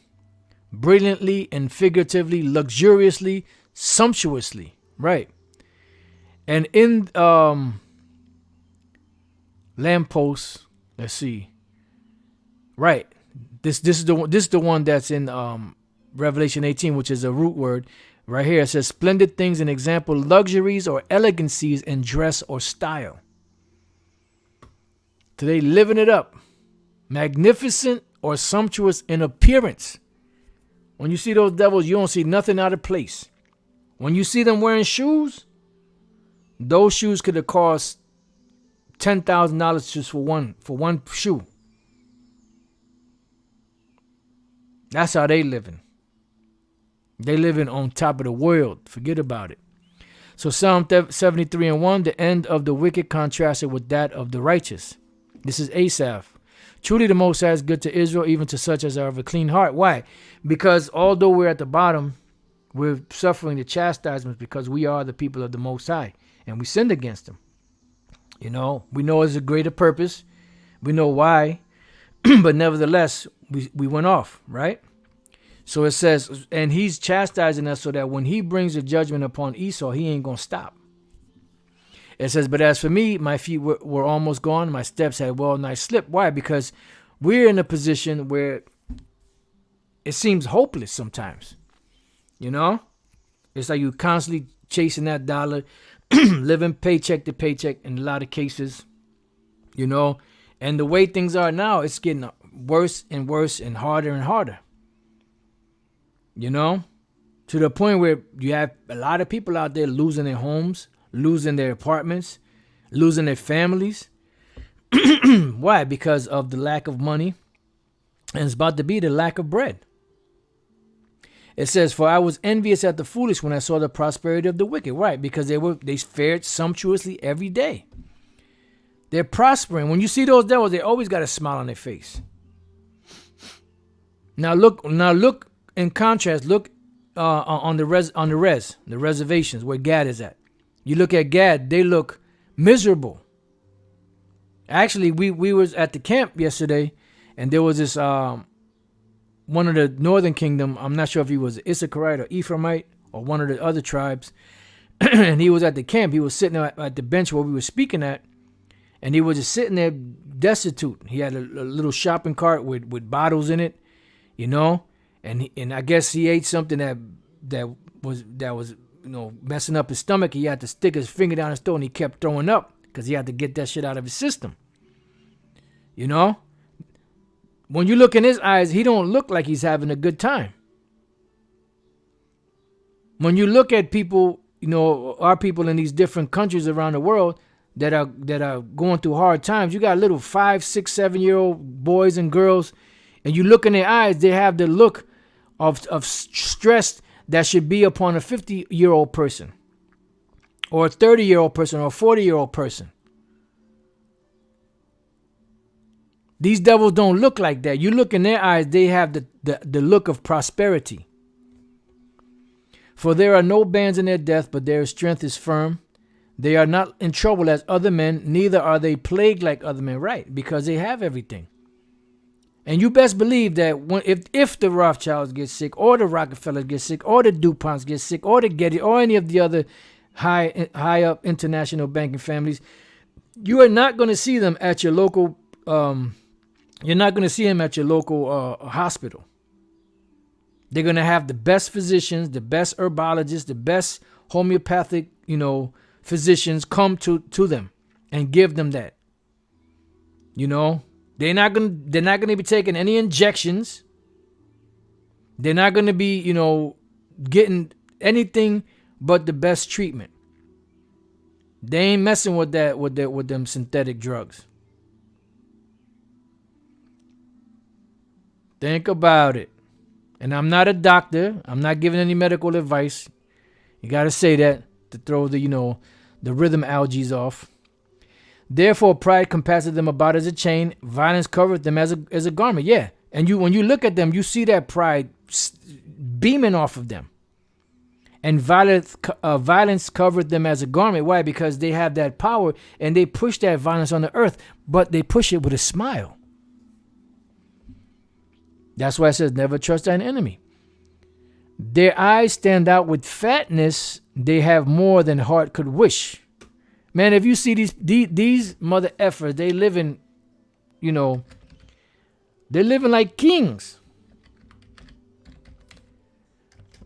brilliantly and figuratively, luxuriously, sumptuously, right? And in lampposts, let's see, right? This is the one that's in Revelation 18, which is a root word. Right here it says splendid things, an example, luxuries or elegancies in dress or style. Today, living it up. Magnificent or sumptuous in appearance. When you see those devils, you don't see nothing out of place. When you see them wearing shoes, those shoes could have cost $10,000 just for one shoe. That's how they living. They living on top of the world. Forget about it. So Psalm 73:1, the end of the wicked contrasted with that of the righteous. This is Asaph. Truly the Most High is good to Israel, even to such as are of a clean heart. Why? Because although we're at the bottom, we're suffering the chastisements because we are the people of the Most High. And we sinned against him. We know there's a greater purpose. We know why. But nevertheless, we went off, right? So it says, and he's chastising us so that when he brings the judgment upon Esau, he ain't going to stop. It says, but as for me, my feet were almost gone. My steps had well nigh slipped. Why? Because we're in a position where it seems hopeless sometimes. It's like you constantly chasing that dollar, living paycheck to paycheck in a lot of cases, and the way things are now, it's getting worse and worse and harder. To the point where you have a lot of people out there losing their homes, losing their apartments, losing their families. Why? Because of the lack of money. And it's about to be the lack of bread. It says, for I was envious at the foolish when I saw the prosperity of the wicked. Right? Because they fared sumptuously every day. They're prospering. When you see those devils, they always got a smile on their face. Now look in contrast, look on the reservations where Gad is at. You look at Gad, they look miserable. Actually, we was at the camp yesterday, and there was this one of the northern kingdom. I'm not sure if he was Issacharite or Ephraimite or one of the other tribes, and he was at the camp. He was sitting at the bench where we were speaking at, and he was just sitting there destitute. He had a little shopping cart with bottles in it, and I guess he ate something that was messing up his stomach. He had to stick his finger down his throat, and he kept throwing up because he had to get that shit out of his system. You know? When you look in his eyes, he don't look like he's having a good time. When you look at people, you know, our people in these different countries around the world that are going through hard times, you got little 5, 6, 7-year-old boys and girls, and you look in their eyes, they have the look of stress that should be upon a 50-year-old person, or a 30-year-old person, or a 40-year-old person. These devils don't look like that. You look in their eyes, they have the look of prosperity. For there are no bands in their death, but their strength is firm. They are not in trouble as other men, neither are they plagued like other men. Right, because they have everything. And you best believe that if the Rothschilds get sick, or the Rockefellers get sick, or the DuPonts get sick, or the Getty, or any of the other high up international banking families, you are not going to see them at your local. You're not going to see them at your local hospital. They're going to have the best physicians, the best herbologists, the best homeopathic, physicians come to them and give them that. They're not going to be taking any injections. They're not going to be, getting anything but the best treatment. They ain't messing with that with them synthetic drugs. Think about it. And I'm not a doctor. I'm not giving any medical advice. You got to say that to throw the rhythm algae off. Therefore, pride compasses them about as a chain. Violence covereth them as a garment. Yeah. And when you look at them, you see that pride beaming off of them. And violence covereth them as a garment. Why? Because they have that power and they push that violence on the earth, but they push it with a smile. That's why it says, never trust thine enemy. Their eyes stand out with fatness. They have more than heart could wish. Man, if you see these mother effers, they living, they're living like kings.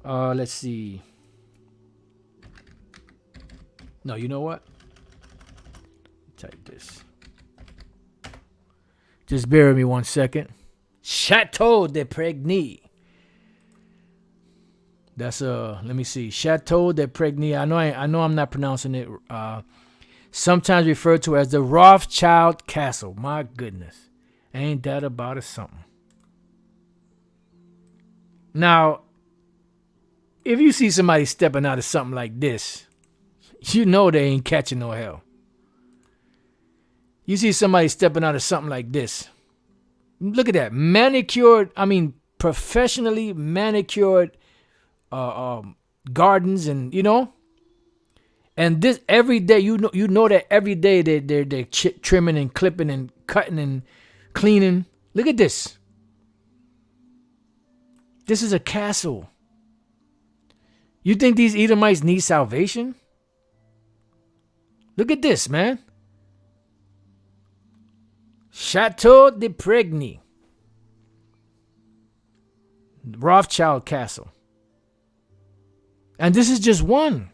Let's see. No, you know what? Type this. Just bear with me 1 second. Chateau de Pregny. That's let me see. Chateau de Pregny. I know I'm not pronouncing it. Sometimes referred to as the Rothschild Castle. My goodness. Ain't that about a something? Now, if you see somebody stepping out of something like this, you know they ain't catching no hell. You see somebody stepping out of something like this. Look at that. Manicured, professionally manicured gardens, and and this every day, you know that every day they're trimming and clipping and cutting and cleaning. Look at this. This is a castle. You think these Edomites need salvation? Look at this, man. Chateau de Pregny. Rothschild Castle. And this is just one.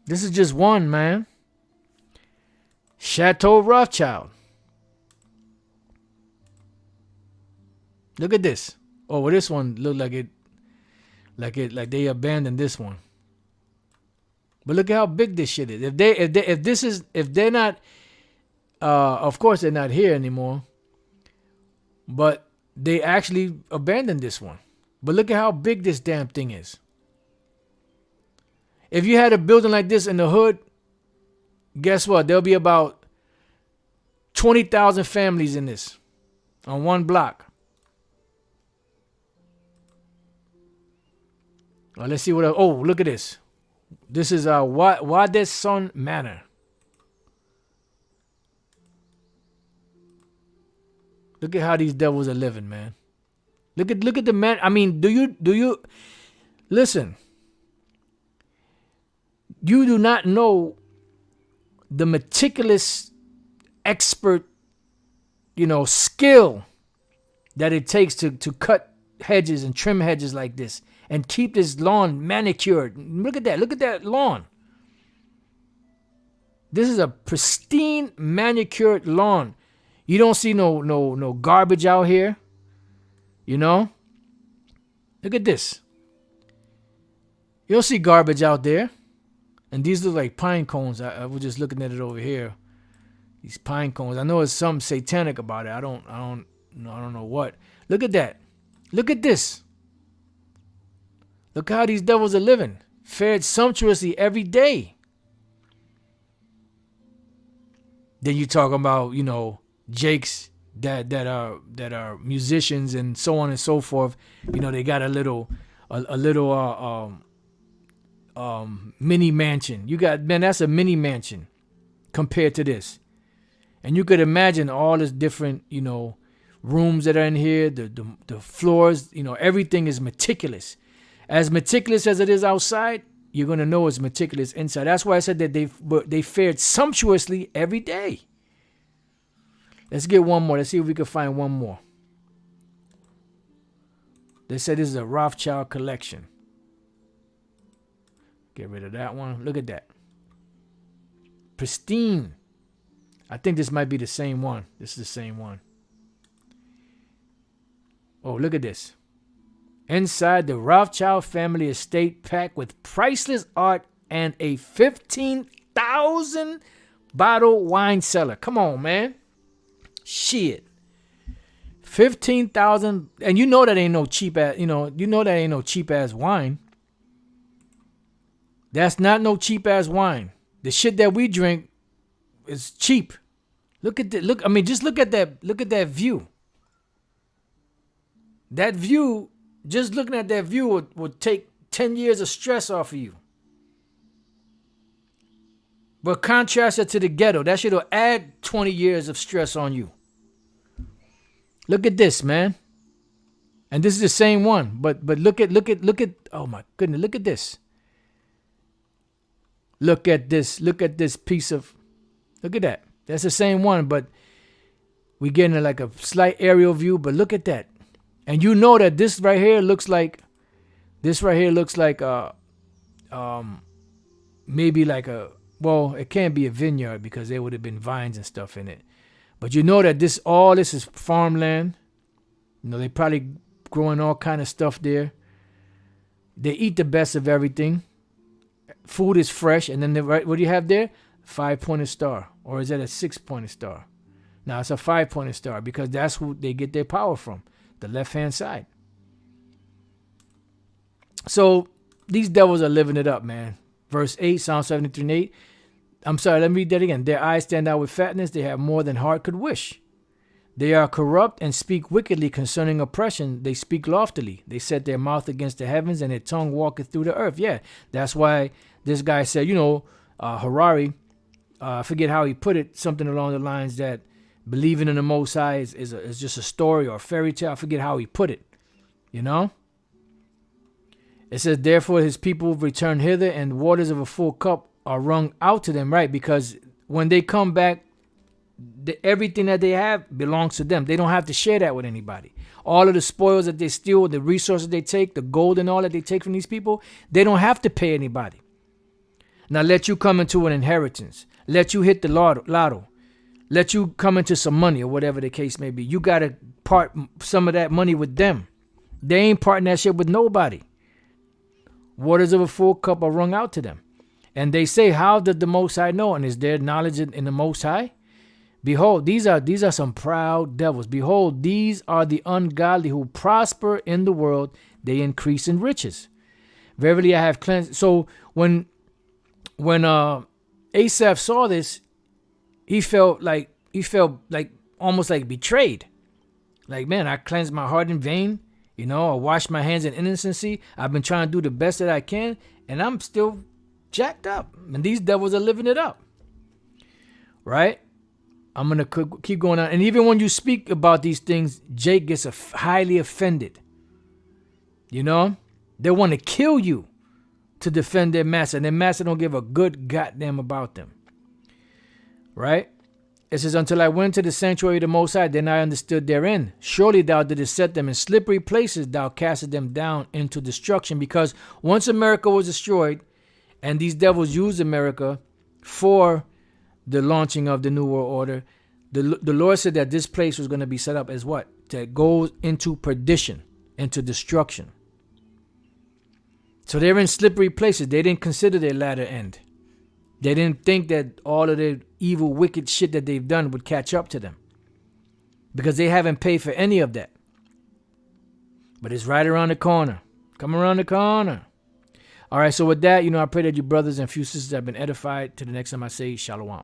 This is just one, man. Chateau Rothschild. Look at this. Oh, well, this one looked like they abandoned this one. But look at how big this shit is. If they're not, of course they're not here anymore. But they actually abandoned this one. But look at how big this damn thing is. If you had a building like this in the hood, guess what? There'll be about 20,000 families in this on one block. Let's see what else. Oh, look at this. This is Wadeson Manor. Look at how these devils are living, man. Look at the man. Do you listen? You do not know the meticulous expert, skill that it takes to cut hedges and trim hedges like this and keep this lawn manicured. Look at that. Look at that lawn. This is a pristine manicured lawn. You don't see no garbage out here. You know? Look at this. You don't see garbage out there. And these look like pine cones. I was just looking at it over here. These pine cones. I know there's something satanic about it. I don't know what. Look at that. Look at this. Look how these devils are living. Fared sumptuously every day. Then you talk about, you know, Jakes that are musicians and so on and so forth. You know, they got a little mini mansion. You got, man, that's a mini mansion compared to this. And you could imagine all this different, you know, rooms that are in here, the floors, you know, everything is meticulous. As meticulous as it is outside, you're going to know it's meticulous inside. That's why I said that they fared sumptuously every day. Let's get one more. Let's see if we can find one more. They said this is a Rothschild collection. Get rid of that one. Look at that. Pristine. I think this might be the same one. This is the same one. Oh, look at this. Inside the Rothschild family estate packed with priceless art and a 15,000 bottle wine cellar. Come on, man. Shit. 15,000. And you know that ain't no cheap ass, you know that ain't no cheap ass wine. That's not no cheap ass wine. The shit that we drink is cheap. Look at that. Look, I mean, just look at that. Look at that view. That view, just looking at that view would take 10 years of stress off of you. But contrast it to the ghetto. That shit will add 20 years of stress on you. Look at this, man. And this is the same one. But look at, oh my goodness, look at this. Look at this piece of, look at that. That's the same one, but we getting like a slight aerial view, but look at that. And you know that this right here looks like maybe like a, well, it can't be a vineyard because there would have been vines and stuff in it. But you know that all this is farmland. You know, they probably growing all kind of stuff there. They eat the best of everything. Food is fresh. And then what do you have there? 5-pointed star. Or is that a 6-pointed star? Now it's a 5-pointed star because that's who they get their power from. The left-hand side. So these devils are living it up, man. Verse 8, Psalm 73 and 8. I'm sorry, let me read that again. Their eyes stand out with fatness. They have more than heart could wish. They are corrupt and speak wickedly concerning oppression. They speak loftily. They set their mouth against the heavens and their tongue walketh through the earth. Yeah, that's why this guy said, you know, Harari, I forget how he put it, something along the lines that believing in the Most High is just a story or a fairy tale. I forget how he put it, you know? It says, therefore his people return hither and waters of a full cup are wrung out to them, right? Because when they come back, everything that they have belongs to them. They don't have to share that with anybody. All of the spoils that they steal, the resources they take, the gold and all that they take from these people, they don't have to pay anybody. Now let you come into an inheritance. Let you hit the lotto. Let you come into some money or whatever the case may be. You got to part some of that money with them. They ain't parting that shit with nobody. Waters of a full cup are wrung out to them. And they say, how did the Most High know? And is there knowledge in the Most High? Behold, these are some proud devils. Behold, these are the ungodly who prosper in the world. They increase in riches. Verily I have cleansed. So when Asaph saw this, he felt like almost like betrayed. Like, man, I cleansed my heart in vain. You know, I washed my hands in innocency. I've been trying to do the best that I can, and I'm still jacked up. And these devils are living it up. Right? I'm going to keep going on. And even when you speak about these things, Jake gets highly offended. You know? They want to kill you to defend their master. And their master don't give a good goddamn about them. Right? It says, until I went to the sanctuary of the Most High, then I understood therein. Surely thou didst set them in slippery places. Thou castest them down into destruction. Because once America was destroyed, and these devils used America for the launching of the New World Order. The Lord said that this place was going to be set up as what? That goes into perdition, into destruction. So they're in slippery places. They didn't consider their latter end. They didn't think that all of the evil, wicked shit that they've done would catch up to them. Because they haven't paid for any of that. But it's right around the corner. Come around the corner. All right, so with that, I pray that you brothers and few sisters have been edified. To the next time I say, Shalom.